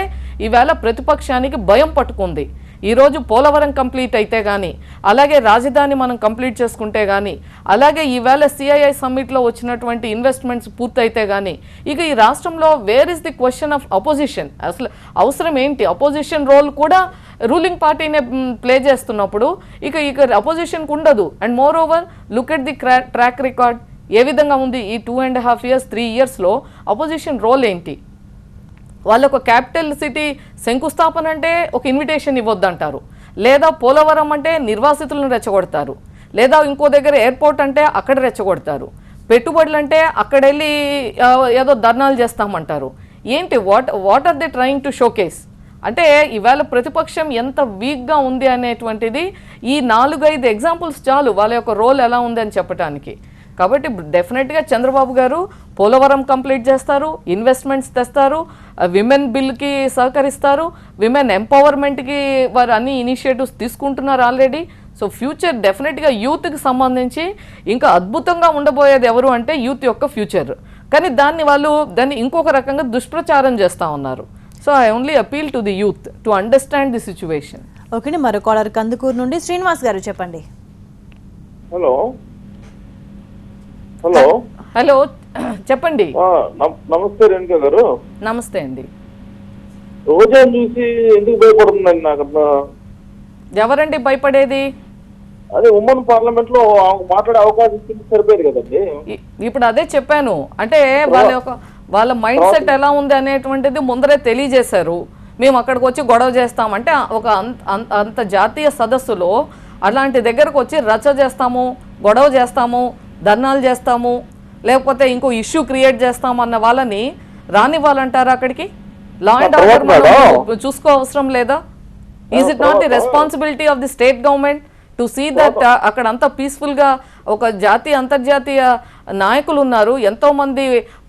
ఈవేళ ప్రతిపక్షానికి భయం పట్టుకుంది. ఈరోజు పోలవరం కంప్లీట్ అయితే కానీ, అలాగే రాజధాని మనం కంప్లీట్ చేసుకుంటే కానీ, అలాగే ఈవేళ సిఐఐ సమ్మిట్లో వచ్చినటువంటి ఇన్వెస్ట్మెంట్స్ పూర్తయితే కానీ, ఇక ఈ రాష్ట్రంలో where is the question of opposition? అసలు అవసరం ఏంటి? అపోజిషన్ రోల్ కూడా రూలింగ్ పార్టీనే ప్లే చేస్తున్నప్పుడు ఇక అపోజిషన్కి ఉండదు. And moreover look at the track record ఏ విధంగా ఉంది ఈ 2.5 years 3 yearsలో అపోజిషన్ రోల్ ఏంటి? వాళ్ళు ఒక క్యాపిటల్ సిటీ శంకుస్థాపన అంటే ఒక ఇన్విటేషన్ ఇవ్వద్దంటారు, లేదా పోలవరం అంటే నిర్వాసితులను రెచ్చగొడతారు, లేదా ఇంకో దగ్గర ఎయిర్పోర్ట్ అంటే అక్కడ రెచ్చగొడతారు, పెట్టుబడులు అంటే అక్కడ వెళ్ళి ఏదో ధర్నాలు చేస్తామంటారు. ఏంటి what are they trying to showcase? అంటే ఇవాళ ప్రతిపక్షం ఎంత వీక్గా ఉంది అనేటువంటిది ఈ 4-5 ఎగ్జాంపుల్స్ చాలు వాళ్ళ యొక్క రోల్ ఎలా ఉంది అని చెప్పడానికి. కాబట్టి డెఫినెట్గా చంద్రబాబు గారు పోలవరం కంప్లీట్ చేస్తారు, ఇన్వెస్ట్మెంట్స్ తెస్తారు, విమెన్ బిల్కి సహకరిస్తారు, విమెన్ ఎంపవర్మెంట్కి వారు అన్ని ఇనిషియేటివ్స్ తీసుకుంటున్నారు ఆల్రెడీ. సో ఫ్యూచర్ డెఫినెట్గా యూత్కి సంబంధించి ఇంకా అద్భుతంగా ఉండబోయేది ఎవరు అంటే యూత్ యొక్క ఫ్యూచర్. కానీ దాన్ని ఇంకొక రకంగా దుష్ప్రచారం చేస్తూ ఉన్నారు. So I only appeal to the youth to understand the situation. Okay, మరో కాలర్ కందుకూరు నుండి శ్రీనివాస్ గారు, చెప్పండి. హలో హలో హలో చెప్పండి. నమస్తే రేణుకా గారు. నమస్తే అండి. రోజా చూసి ఎందుకు భయపడుతుందండి? నాకు ఎవరండి భయపడేది? అదే ఉమ్మన్ పార్లమెంట్ లో మాట్లాడే అవకాశం ఇచ్చింది సరిపోయేది కదండి. ఇప్పుడు అదే చెప్పాను, అంటే వాళ్ళ మైండ్ సెట్ ఎలా ఉంది అనేటువంటిది ముందరే తెలియజేశారు. మేము అక్కడికి వచ్చి గొడవ చేస్తామంటే ఒక అంత జాతీయ సదస్సులో అలాంటి దగ్గరకు వచ్చి రచ్చ చేస్తాము, గొడవ చేస్తాము, ధర్నాలు చేస్తాము, లేకపోతే ఇంకో ఇష్యూ క్రియేట్ చేస్తాము అన్న వాళ్ళని రానివ్వాలంటారా అక్కడికి? లా అండ్ ఆర్డర్ మనం చూసుకో అవసరం లేదా? Is it not the responsibility of the state government to see that అక్కడ అంతా పీస్ఫుల్గా ఒక జాతీయ అంతర్జాతీయ నాయకులు ఉన్నారు, ఎంతోమంది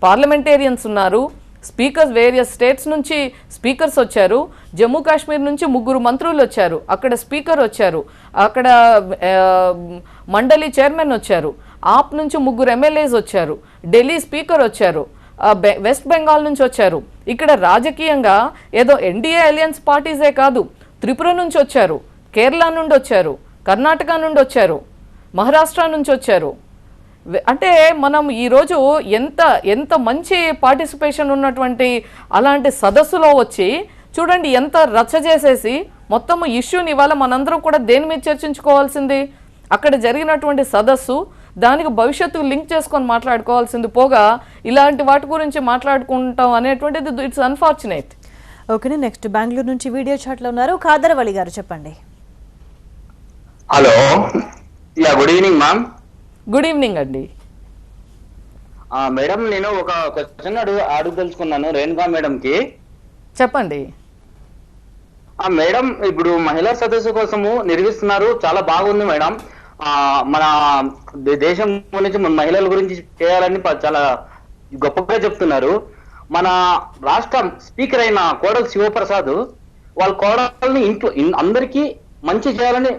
పార్లమెంటేరియన్స్ ఉన్నారు, స్పీకర్స్ వేరియస్ స్టేట్స్ నుంచి స్పీకర్స్ వచ్చారు, జమ్మూ కాశ్మీర్ నుంచి 3 మంత్రులు వచ్చారు, అక్కడ స్పీకర్ వచ్చారు, అక్కడ మండలి చైర్మన్ వచ్చారు, ఆప్ నుంచి 3 ఎమ్మెల్యేస్ వచ్చారు, ఢిల్లీ స్పీకర్ వచ్చారు, వెస్ట్ బెంగాల్ నుంచి వచ్చారు. ఇక్కడ రాజకీయంగా ఏదో ఎన్డీఏ అలయన్స్ పార్టీసే కాదు, త్రిపుర నుంచి వచ్చారు, కేరళ నుండి వచ్చారు, కర్ణాటక నుండి వచ్చారు, మహారాష్ట్ర నుంచి వచ్చారు. అంటే మనం ఈరోజు ఎంత మంచి పార్టిసిపేషన్ ఉన్నటువంటి అలాంటి సదస్సులో వచ్చి చూడండి ఎంత రచ్చ చేసేసి మొత్తం ఇష్యూని ఇవాళ మనందరం కూడా దేని మీద చర్చించుకోవాల్సింది? అక్కడ జరిగినటువంటి సదస్సు, దానికి భవిష్యత్తుకు లింక్ చేసుకొని మాట్లాడుకోవాల్సింది పోగా ఇలాంటి వాటి గురించి మాట్లాడుకుంటాం అనేటువంటిది it's unfortunate. Okay, next Bengaluru నుంచి వీడియో చాట్లో ఉన్నారు ఖాదర్ వలి గారు, చెప్పండి. Hello, good evening ma'am. Good evening అండి. మేడం, నేను ఒక క్వశ్చన్ అడగదలుచుకున్నాను రేణుకా మేడంకి. చెప్పండి. మేడం, ఇప్పుడు మహిళా సదస్సు కోసము నిర్వహిస్తున్నారు, చాలా బాగుంది మేడం. మన దేశం గురించి మన మహిళల గురించి చేయాలని చాలా గొప్పగా చెప్తున్నారు. మన రాష్ట్ర స్పీకర్ అయిన కోడలి శివప్రసాద్ వాళ్ళ కోడల్ని ఇంట్లో అందరికీ మంచి చేయాలని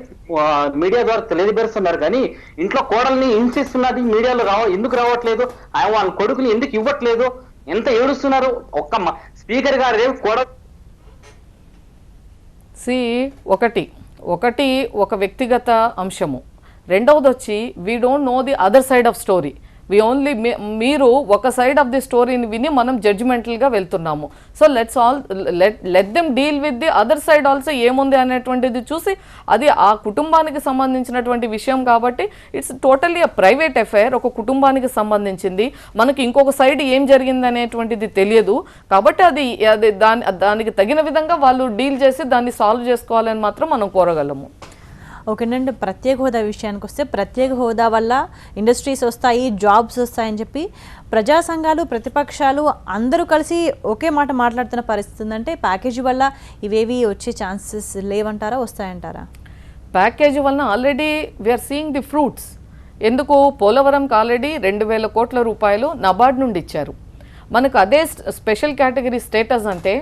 మీడియా ద్వారా తెలియజేస్తున్నారు, కానీ ఇంట్లో కోడల్ని హింసిస్తున్నది మీడియాలో ఎందుకు రావట్లేదు? వాళ్ళ కొడుకుని ఎందుకు ఇవ్వట్లేదు? ఎంత ఏడుస్తున్నారు? ఒక్క స్పీకర్ గారు కోడలు ఒకటి ఒక వ్యక్తిగత అంశము, రెండవది వచ్చి we don't know the other side of story. మీరు ఒక సైడ్ ఆఫ్ ది స్టోరీని విని మనం జడ్జిమెంటల్గా వెళ్తున్నాము. So let them deal with the other side also, ఏముంది అనేటువంటిది చూసి, అది ఆ కుటుంబానికి సంబంధించినటువంటి విషయం కాబట్టి it's totally a private affair, ఒక కుటుంబానికి సంబంధించింది. మనకి ఇంకొక సైడ్ ఏం జరిగింది అనేటువంటిది తెలియదు కాబట్టి అది దానికి తగిన విధంగా వాళ్ళు డీల్ చేసి దాన్ని సాల్వ్ చేసుకోవాలని మాత్రం మనం కోరగలము. ఓకేనండి, ప్రత్యేక హోదా విషయానికి వస్తే ప్రత్యేక హోదా వల్ల ఇండస్ట్రీస్ వస్తాయి, జాబ్స్ వస్తాయని చెప్పి ప్రజా సంఘాలు, ప్రతిపక్షాలు అందరూ కలిసి ఒకే మాట మాట్లాడుతున్న పరిస్థితి ఉందంటే ప్యాకేజీ వల్ల ఇవేవి వచ్చే ఛాన్సెస్ లేవంటారా, వస్తాయంటారా? ప్యాకేజీ వలన already we are seeing the fruits. ఎందుకు? పోలవరంకి ఆల్రెడీ 2,000 కోట్ల రూపాయలు నబార్డ్ నుండి ఇచ్చారు. మనకు అదే స్పెషల్ కేటగిరీ స్టేటస్ అంటే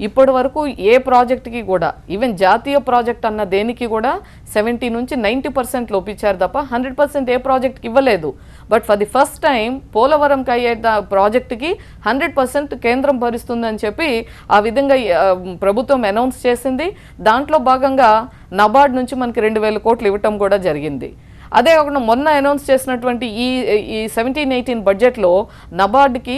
ఇప్పటి వరకు ఏ ప్రాజెక్ట్కి కూడా, ఈవెన్ జాతీయ ప్రాజెక్ట్ అన్న దేనికి కూడా 70 నుంచి 90% లోపించారు తప్ప 100% ఏ ప్రాజెక్ట్కి ఇవ్వలేదు. But for the first time పోలవరంకి అయ్యే ప్రాజెక్టుకి 100% కేంద్రం భరిస్తుందని చెప్పి ఆ విధంగా ప్రభుత్వం అనౌన్స్ చేసింది. దాంట్లో భాగంగా నబార్డ్ నుంచి మనకి 2,000 కోట్లు ఇవ్వటం కూడా జరిగింది. అదే కాకుండా మొన్న అనౌన్స్ చేసినటువంటి ఈ 17-18 బడ్జెట్లో నబార్డ్కి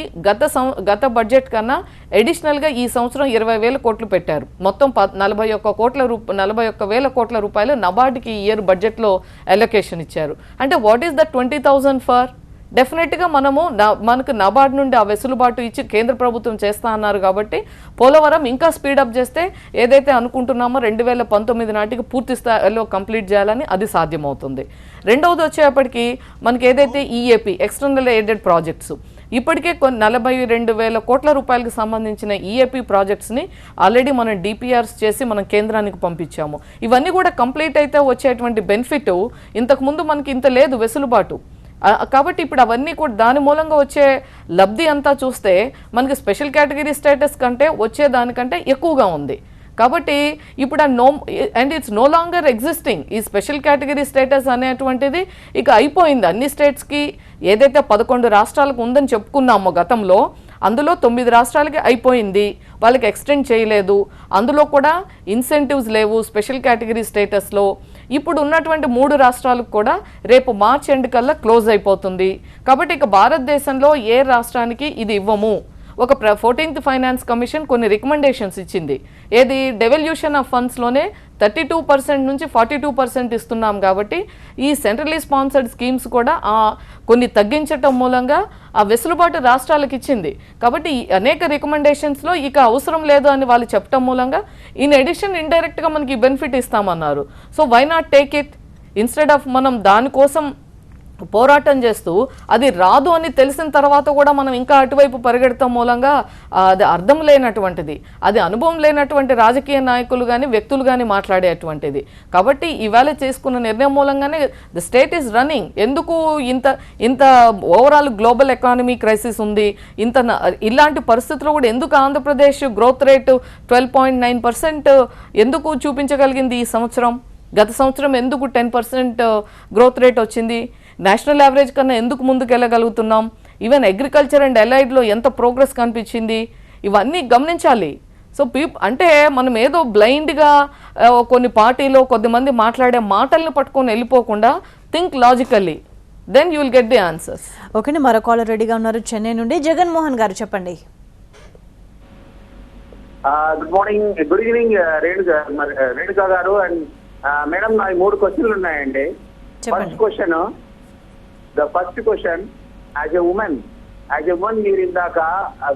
గత బడ్జెట్ కన్నా అడిషనల్గా ఈ సంవత్సరం 20,000 కోట్లు పెట్టారు. మొత్తం 41,000 కోట్ల రూపాయలు నబార్డ్కి ఈ ఇయర్ బడ్జెట్లో అలొకేషన్ ఇచ్చారు. అంటే వాట్ ఈస్ ద 20,000 ఫర్? డెఫినెట్గా మనకు నబార్డ్ నుండి ఆ వెసులుబాటు ఇచ్చి కేంద్ర ప్రభుత్వం చేస్తా అన్నారు కాబట్టి పోలవరం ఇంకా స్పీడప్ చేస్తే ఏదైతే అనుకుంటున్నామో 2019 నాటికి పూర్తి స్థాయిలో కంప్లీట్ చేయాలని అది సాధ్యమవుతుంది. రెండవది వచ్చేప్పటికి మనకి ఏదైతే ఈఏపీ ఎక్స్టర్నల్ ఎయిడెడ్ ప్రాజెక్ట్స్ ఇప్పటికే 42,000 కోట్ల రూపాయలకు సంబంధించిన ఈఏపీ ప్రాజెక్ట్స్ని ఆల్రెడీ మనం డిపిఆర్స్ చేసి మనం కేంద్రానికి పంపించాము. ఇవన్నీ కూడా కంప్లీట్ అయితే వచ్చేటువంటి బెనిఫిట్ ఇంతకుముందు మనకి ఇంత లేదు వెసులుబాటు. కాబట్టి ఇప్పుడు అవన్నీ కూడా దాని మూలంగా వచ్చే లబ్ధి అంతా చూస్తే మనకి స్పెషల్ కేటగిరీ స్టేటస్ కంటే వచ్చే దానికంటే ఎక్కువగా ఉంది. కాబట్టి ఇప్పుడు and it's no longer existing. ఈ స్పెషల్ కేటగిరీ స్టేటస్ అనేటువంటిది ఇక అయిపోయింది. అన్ని స్టేట్స్కి ఏదైతే 11 రాష్ట్రాలకు ఉందని చెప్పుకున్నామో గతంలో, అందులో 9 రాష్ట్రాలకి అయిపోయింది, వాళ్ళకి ఎక్స్టెండ్ చేయలేదు. అందులో కూడా ఇన్సెంటివ్స్ లేవు స్పెషల్ కేటగిరీ స్టేటస్లో. ఇప్పుడు ఉన్నటువంటి 3 రాష్ట్రాలకు కూడా రేపు మార్చ్ ఎండ్ కల్లా క్లోజ్ అయిపోతుంది. కాబట్టి ఇక భారతదేశంలో ఏ రాష్ట్రానికి ఇది ఇవ్వము. ఒక 14th ఫైనాన్స్ కమిషన్ కొన్ని రికమెండేషన్స్ ఇచ్చింది. ఏది డెవల్యూషన్ ఆఫ్ ఫండ్స్లోనే 32% నుంచి 42% ఇస్తున్నాం కాబట్టి ఈ సెంట్రలీ స్పాన్సర్డ్ స్కీమ్స్ కూడా కొన్ని తగ్గించటం మూలంగా ఆ వెసులుబాటు రాష్ట్రాలకు ఇచ్చింది. కాబట్టి అనేక రికమెండేషన్స్లో ఇక అవసరం లేదు అని వాళ్ళు చెప్పడం మూలంగా ఇన్ ఎడిషన్ ఇండైరెక్ట్గా మనకి బెనిఫిట్ ఇస్తామన్నారు. So why not take it instead of మనం దానికోసం పోరాటం చేస్తూ అది రాదు అని తెలిసిన తర్వాత కూడా మనం ఇంకా అటువైపు పరిగెడతాం మూలంగా అది అర్థం లేనటువంటిది, అది అనుభవం లేనటువంటి రాజకీయ నాయకులు కానీ వ్యక్తులు కానీ మాట్లాడేటువంటిది. కాబట్టి ఈవేళ చేసుకున్న నిర్ణయం మూలంగానే ద స్టేట్ ఈస్ రన్నింగ్. ఎందుకు ఇంత ఓవరాల్ గ్లోబల్ ఎకానమీ క్రైసిస్ ఉంది, ఇలాంటి పరిస్థితుల్లో కూడా ఎందుకు ఆంధ్రప్రదేశ్ గ్రోత్ రేటు 12.9% ఎందుకు చూపించగలిగింది ఈ సంవత్సరం? గత సంవత్సరం ఎందుకు 10% గ్రోత్ రేట్ వచ్చింది? నేషనల్ యావరేజ్ కన్నా ఎందుకు ముందుకు వెళ్ళగలుగుతున్నాం? ఈవెన్ అగ్రికల్చర్ అండ్ అలైడ్లో ఎంత ప్రోగ్రెస్ కనిపించింది? ఇవన్నీ గమనించాలి. సో అంటే మనం ఏదో బ్లైండ్గా కొన్ని పార్టీలో కొద్దిమంది మాట్లాడే మాటల్ని పట్టుకొని వెళ్ళిపోకుండా think logically, then you will get the answers. Okay, మరో కాలర్ రెడీగా ఉన్నారు చెన్నై నుండి. జగన్మోహన్ గారు చెప్పండి. Good morning, good evening Renuka garu and madam. నా 3 క్వశ్చన్లు ఉన్నాయండి. First question as a woman మీరు ఇందాక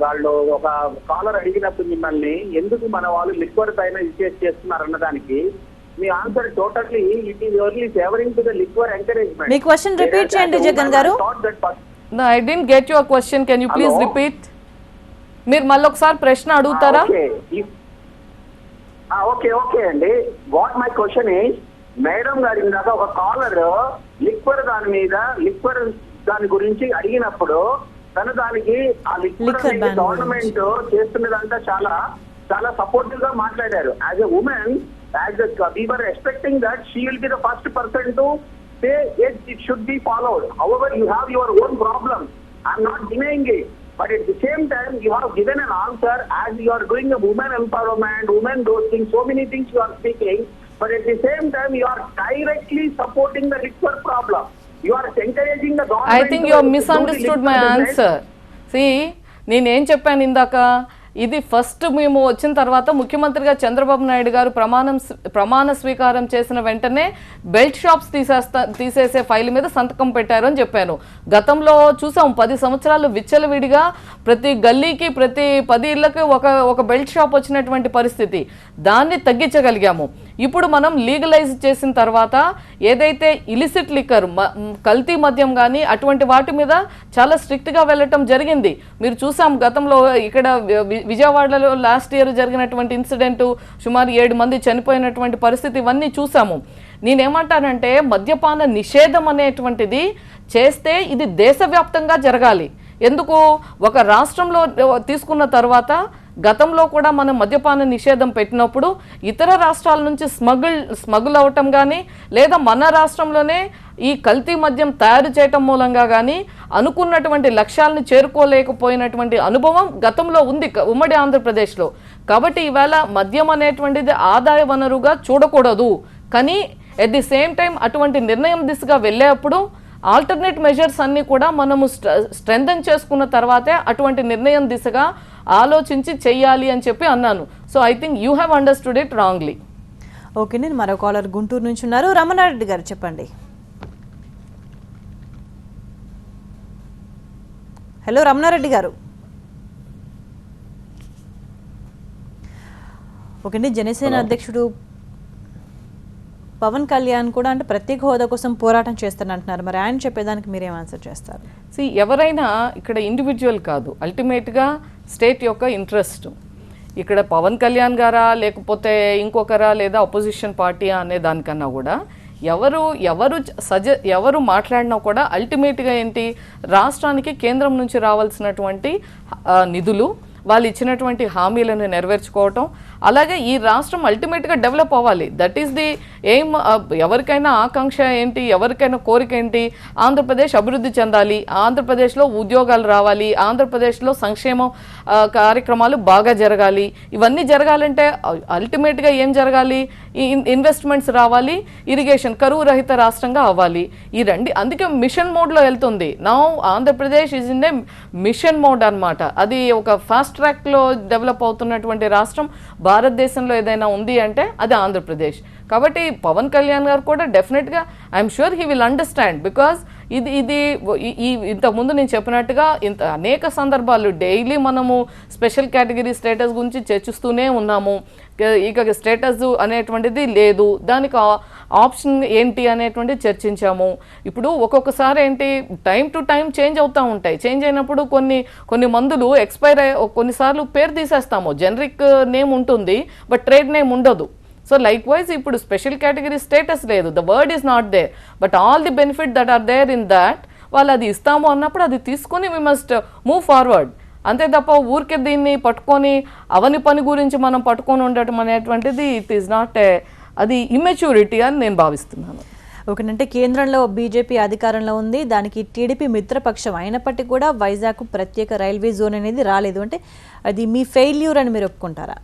వాళ్ళు ఒక కాలర్ అడిగినప్పుడు మిమ్మల్ని ఎందుకు మన వాళ్ళు లిక్వర్ పైన ఇన్వెస్ట్ చేస్తున్నారు అన్నదానికి మీ answer totally it is only favouring to the liquor encouragement. మీ క్వశ్చన్ రిపీట్ చేయండి జగన్ గారు. No, I didn't get your question. Can you please repeat? మీరు మళ్ళీ ఒకసారి ప్రశ్న అడుగుతారా? ఓకే అండి. What my question is, madam గారి ఇందాక ఒక కాలర్ లిక్వర్ దాని గురించి అడిగినప్పుడు తను దానికి ఆ లిక్వర్ గవర్నమెంట్ చేస్తున్నదంతా చాలా చాలా సపోర్టివ్ గా మాట్లాడారు. As a women, we were expecting that she will be the first person to say yes, it should be followed. However, you have your own problem. I'm not denying it. But at the same time, you have given an answer as you are doing the women empowerment, women those things, so many things you are speaking. But at the same time, you are directly supporting the liquor problem. You are encouraging the government. I think you have misunderstood my answer. See, నేనేం చెప్పాను ఇందాక, ఇది first మేము వచ్చిన తర్వాత ముఖ్యమంత్రిగా చంద్రబాబు నాయుడు గారు ప్రమాణ స్వీకారం చేసిన వెంటనే బెల్ట్ షాప్స్ తీసేసే ఫైల్ మీద సంతకం పెట్టారు అని చెప్పాను. గతంలో చూసాం 10 సంవత్సరాలు విచ్చలవిడిగా ప్రతి గల్లీకి ప్రతి 10 ఇళ్లకి ఒక బెల్ట్ షాప్ వచ్చినటువంటి పరిస్థితి. దాన్ని తగ్గించగలిగాము. ఇప్పుడు మనం లీగలైజ్ చేసిన తర్వాత ఏదైతే ఇలిసిట్ లిక్కర్ కల్తీ మద్యం కానీ అటువంటి వాటి మీద చాలా స్ట్రిక్ట్గా వెళ్ళటం జరిగింది. మీరు చూసాం గతంలో ఇక్కడ విజయవాడలో లాస్ట్ ఇయర్ జరిగినటువంటి ఇన్సిడెంటు, సుమారు 7 మంది చనిపోయినటువంటి పరిస్థితి, ఇవన్నీ చూసాము. నేనేమంటానంటే మద్యపాన నిషేధం అనేటువంటిది చేస్తే ఇది దేశవ్యాప్తంగా జరగాలి. ఎందుకు ఒక రాష్ట్రంలో తీసుకున్న తర్వాత గతంలో కూడా మనం మద్యపాన నిషేధం పెట్టినప్పుడు ఇతర రాష్ట్రాల నుంచి స్మగుల్ అవటం కానీ లేదా మన రాష్ట్రంలోనే ఈ కల్తీ మద్యం తయారు చేయటం మూలంగా కానీ అనుకున్నటువంటి లక్ష్యాలను చేరుకోలేకపోయినటువంటి అనుభవం గతంలో ఉంది ఉమ్మడి ఆంధ్రప్రదేశ్లో. కాబట్టి ఈవేళ మద్యం అనేటువంటిది ఆదాయ వనరుగా చూడకూడదు. కానీ ఎట్ ది సేమ్ టైం అటువంటి నిర్ణయం దిశగా వెళ్ళేప్పుడు ఆల్టర్నేట్ మెజర్స్ అన్నీ కూడా మనము స్ట్రెంథన్ చేసుకున్న తర్వాతే అటువంటి నిర్ణయం దిశగా ఆలోచించి చెయ్యాలి అని చెప్పి అన్నాను. So I think you have understood it wrongly. Okay, నేను మరో కాలర్ గుంటూరు నుంచి ఉన్నారు. రమణారెడ్డి గారు చెప్పండి. హలో రమణారెడ్డి గారు. ఓకే అండి, జనసేన అధ్యక్షుడు పవన్ కళ్యాణ్ కూడా అంటే ప్రత్యేక హోదా కోసం పోరాటం చేస్తానంటున్నారు. మరి ఆయన చెప్పేదానికి మీరేం ఆన్సర్ చేస్తారు? ఎవరైనా ఇక్కడ ఇండివిజువల్ కాదు, అల్టిమేట్గా స్టేట్ యొక్క ఇంట్రెస్ట్. ఇక్కడ పవన్ కళ్యాణ్ గారా లేకపోతే ఇంకొకరా లేదా అపోజిషన్ పార్టీయా అనే దానికన్నా కూడా ఎవరు మాట్లాడినా కూడా అల్టిమేట్గా ఏంటి, రాష్ట్రానికి కేంద్రం నుంచి రావాల్సినటువంటి నిధులు, వాళ్ళు ఇచ్చినటువంటి హామీలను నెరవేర్చుకోవటం, అలాగే ఈ రాష్ట్రం అల్టిమేట్గా డెవలప్ అవ్వాలి. That is the aim. ఎవరికైనా ఆకాంక్ష ఏంటి, ఎవరికైనా కోరిక ఏంటి, ఆంధ్రప్రదేశ్ అభివృద్ధి చెందాలి, ఆంధ్రప్రదేశ్లో ఉద్యోగాలు రావాలి, ఆంధ్రప్రదేశ్లో సంక్షేమ కార్యక్రమాలు బాగా జరగాలి. ఇవన్నీ జరగాలంటే అల్టిమేట్గా ఏం జరగాలి, ఇన్వెస్ట్మెంట్స్ రావాలి, ఇరిగేషన్ కరువు రహిత రాష్ట్రంగా అవ్వాలి. ఈ అందుకే మిషన్ మోడ్లో వెళ్తుంది. Now Andhra Pradesh is in a mission mode అన్నమాట. అది ఒక ఫాస్ట్ ట్రాక్లో డెవలప్ అవుతున్నటువంటి రాష్ట్రం భారతదేశంలో ఏదైనా ఉంది అంటే అది ఆంధ్రప్రదేశ్. కాబట్టి పవన్ కళ్యాణ్ గారు కూడా డెఫినెట్గా I'm sure he will understand. Because ఇది ఇంతకుముందు నేను చెప్పినట్టుగా అనేక సందర్భాలు డైలీ మనము స్పెషల్ కేటగిరీ స్టేటస్ గురించి చర్చిస్తూనే ఉన్నాము. ఇక స్టేటస్ అనేటువంటిది లేదు, దానికి ఆప్షన్ ఏంటి అనేటువంటిది చర్చించాము. ఇప్పుడు ఒక్కొక్కసారి ఏంటి టైం టు టైం చేంజ్ అవుతూ ఉంటాయి. చేంజ్ అయినప్పుడు కొన్ని మందులు ఎక్స్పైర్ కొన్నిసార్లు పేరు తీసేస్తాము. జనరిక్ నేమ్ ఉంటుంది బట్ ట్రేడ్ నేమ్ ఉండదు. సో లైక్ వైజ్ ఇప్పుడు స్పెషల్ కేటగిరీ స్టేటస్ లేదు, the word is not there, but all the benefit that are there in that వాళ్ళు అది ఇస్తాము అన్నప్పుడు అది తీసుకొని వీ మస్ట్ మూవ్ ఫార్వర్డ్. అంతే తప్ప ఊరికే దీన్ని పట్టుకొని అవని పని గురించి మనం పట్టుకొని ఉండటం అనేటువంటిది ఇట్ ఈస్ నాట్ అది ఇమ్మెచ్యూరిటీ అని నేను భావిస్తున్నాను. ఒకనంటే కేంద్రంలో బీజేపీ అధికారంలో ఉంది, దానికి టీడీపీ మిత్రపక్షం అయినప్పటికీ కూడా వైజాగ్ ప్రత్యేక రైల్వే జోన్ అనేది రాలేదు. అంటే అది మీ ఫెయిల్యూర్ అని మీరు ఒప్పుకుంటారా?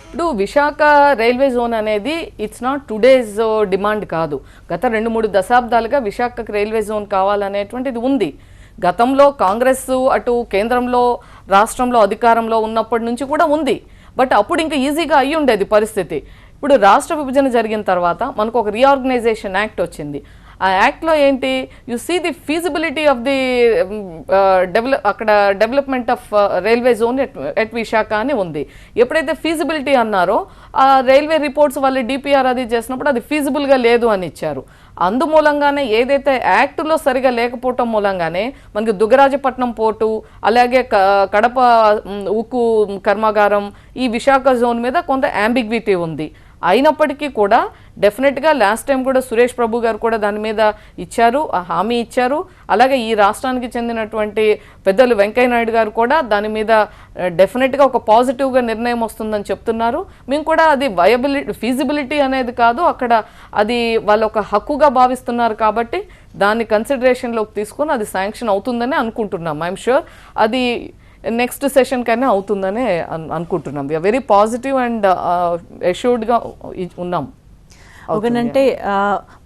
ఇప్పుడు విశాఖ రైల్వే జోన్ అనేది ఇట్స్ నాట్ టుడేస్ డిమాండ్ కాదు. గత 2-3 దశాబ్దాలుగా విశాఖకు రైల్వే జోన్ కావాలనేటువంటిది ఉంది. గతంలో కాంగ్రెస్ అటు కేంద్రంలో రాష్ట్రంలో అధికారంలో ఉన్నప్పటి నుంచి కూడా ఉంది. బట్ అప్పుడు ఇంకా ఈజీగా అయ్యి ఉండేది పరిస్థితి. ఇప్పుడు రాష్ట్ర విభజన జరిగిన తర్వాత మనకు ఒక రీఆర్గనైజేషన్ యాక్ట్ వచ్చింది. ఆ యాక్ట్లో ఏంటి, you see the feasibility of the అక్కడ development of railway zone at Visakha అని ఉంది. ఎప్పుడైతే ఫీజిబిలిటీ అన్నారో ఆ రైల్వే రిపోర్ట్స్ వాళ్ళు డిపిఆర్ అది చేసినప్పుడు అది ఫీజిబుల్గా లేదు అని ఇచ్చారు. అందుమూలంగానే ఏదైతే యాక్టులో సరిగా లేకపోవటం మూలంగానే మనకి దుగ్గరాజపట్నం పోర్టు, అలాగే కడప ఉక్కు కర్మాగారం, ఈ విశాఖ జోన్ మీద కొంత యాంబిగ్విటీ ఉంది. అయినప్పటికీ కూడా డెఫినెట్గా లాస్ట్ టైం కూడా సురేష్ ప్రభు గారు కూడా దాని మీద ఇచ్చారు, హామీ ఇచ్చారు. అలాగే ఈ రాష్ట్రానికి చెందినటువంటి పెద్దలు వెంకయ్య నాయుడు గారు కూడా దాని మీద డెఫినెట్గా ఒక పాజిటివ్గా నిర్ణయం వస్తుందని చెప్తున్నారు. మేము కూడా అది ఫీజిబిలిటీ అనేది కాదు, అక్కడ అది వాళ్ళ ఒక హక్కుగా భావిస్తున్నారు కాబట్టి దాన్ని కన్సిడరేషన్లోకి తీసుకొని అది శాంక్షన్ అవుతుందని అనుకుంటున్నాం. ఐఎమ్ షూర్ అది నెక్స్ట్ సెషన్ కైనా అవుతుందని అనుకుంటున్నాం. వీఆర్ వెరీ పాజిటివ్ అండ్ అష్యూర్డ్గా ఉన్నాం. ఒకనంటే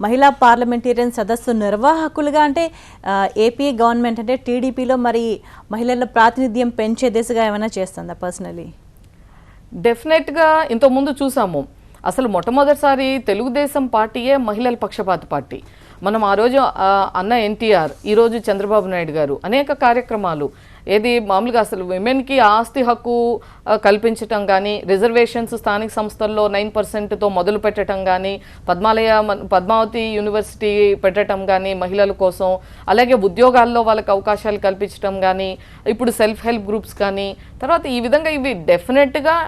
మహిళా పార్లమెంటేరియన్ సదస్సు నిర్వాహకులుగా అంటే ఏపీ గవర్నమెంట్ అంటే టీడీపీలో మరి మహిళల ప్రాతినిధ్యం పెంచే దిశగా ఏమైనా చేస్తుందా పర్సనలీ? డెఫినెట్గా ఇంతకుముందు చూసాము. అసలు మొట్టమొదటిసారి తెలుగుదేశం పార్టీయే మహిళల పక్షపాత పార్టీ. మనం ఆ రోజు అన్న ఎన్టీఆర్, ఈరోజు చంద్రబాబు నాయుడు గారు అనేక కార్యక్రమాలు ఏది మామూలుగా అసలు విమెన్కి ఆస్తి హక్కు కల్పించటం కానీ, రిజర్వేషన్స్ స్థానిక సంస్థల్లో 9%తో మొదలు పెట్టడం కానీ, పద్మావతి యూనివర్సిటీ పెట్టడం కానీ మహిళల కోసం, అలాగే ఉద్యోగాల్లో వాళ్ళకి అవకాశాలు కల్పించడం కానీ, ఇప్పుడు సెల్ఫ్ హెల్ప్ గ్రూప్స్ కానీ, తర్వాత ఈ విధంగా ఇవి డెఫినెట్గా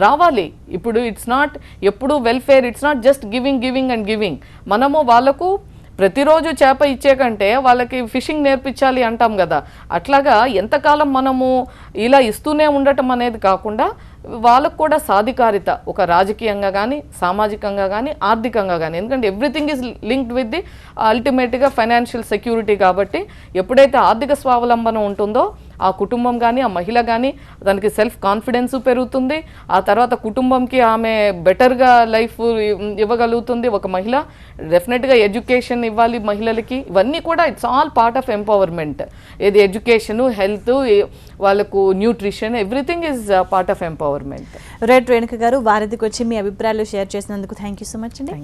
రావాలి. ఇప్పుడు ఇట్స్ నాట్ ఎప్పుడు welfare, it's not just giving and giving. మనము వాళ్ళకు ప్రతిరోజు చేప ఇచ్చే కంటే వాళ్ళకి ఫిషింగ్ నేర్పించాలి అంటాం కదా, అట్లాగా ఎంతకాలం మనము ఇలా ఇస్తూనే ఉండటం అనేది కాకుండా వాళ్ళకు కూడా సాధికారిత ఒక రాజకీయంగా కానీ, సామాజికంగా కానీ, ఆర్థికంగా కానీ, ఎందుకంటే everything is linked with the అల్టిమేట్గా ఫైనాన్షియల్ సెక్యూరిటీ. కాబట్టి ఎప్పుడైతే ఆర్థిక స్వావలంబన ఉంటుందో ఆ కుటుంబం కానీ, ఆ మహిళ కానీ దానికి సెల్ఫ్ కాన్ఫిడెన్స్ పెరుగుతుంది. ఆ తర్వాత కుటుంబంకి ఆమె బెటర్గా లైఫ్ ఇవ్వగలుగుతుంది. ఒక మహిళ డెఫినెట్గా ఎడ్యుకేషన్ ఇవ్వాలి మహిళలకి. ఇవన్నీ కూడా it's all part of empowerment. ఏది ఎడ్యుకేషను, హెల్త్, వాళ్ళకు nutrition, everything is part of empowerment. Right Renuka గారు, వారధికి వచ్చి మీ అభిప్రాయాలు షేర్ చేసినందుకు థ్యాంక్ యూ సో మచ్ అండి.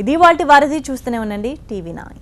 ఇది వాటి వారధి. చూస్తూనే ఉండండి TV9.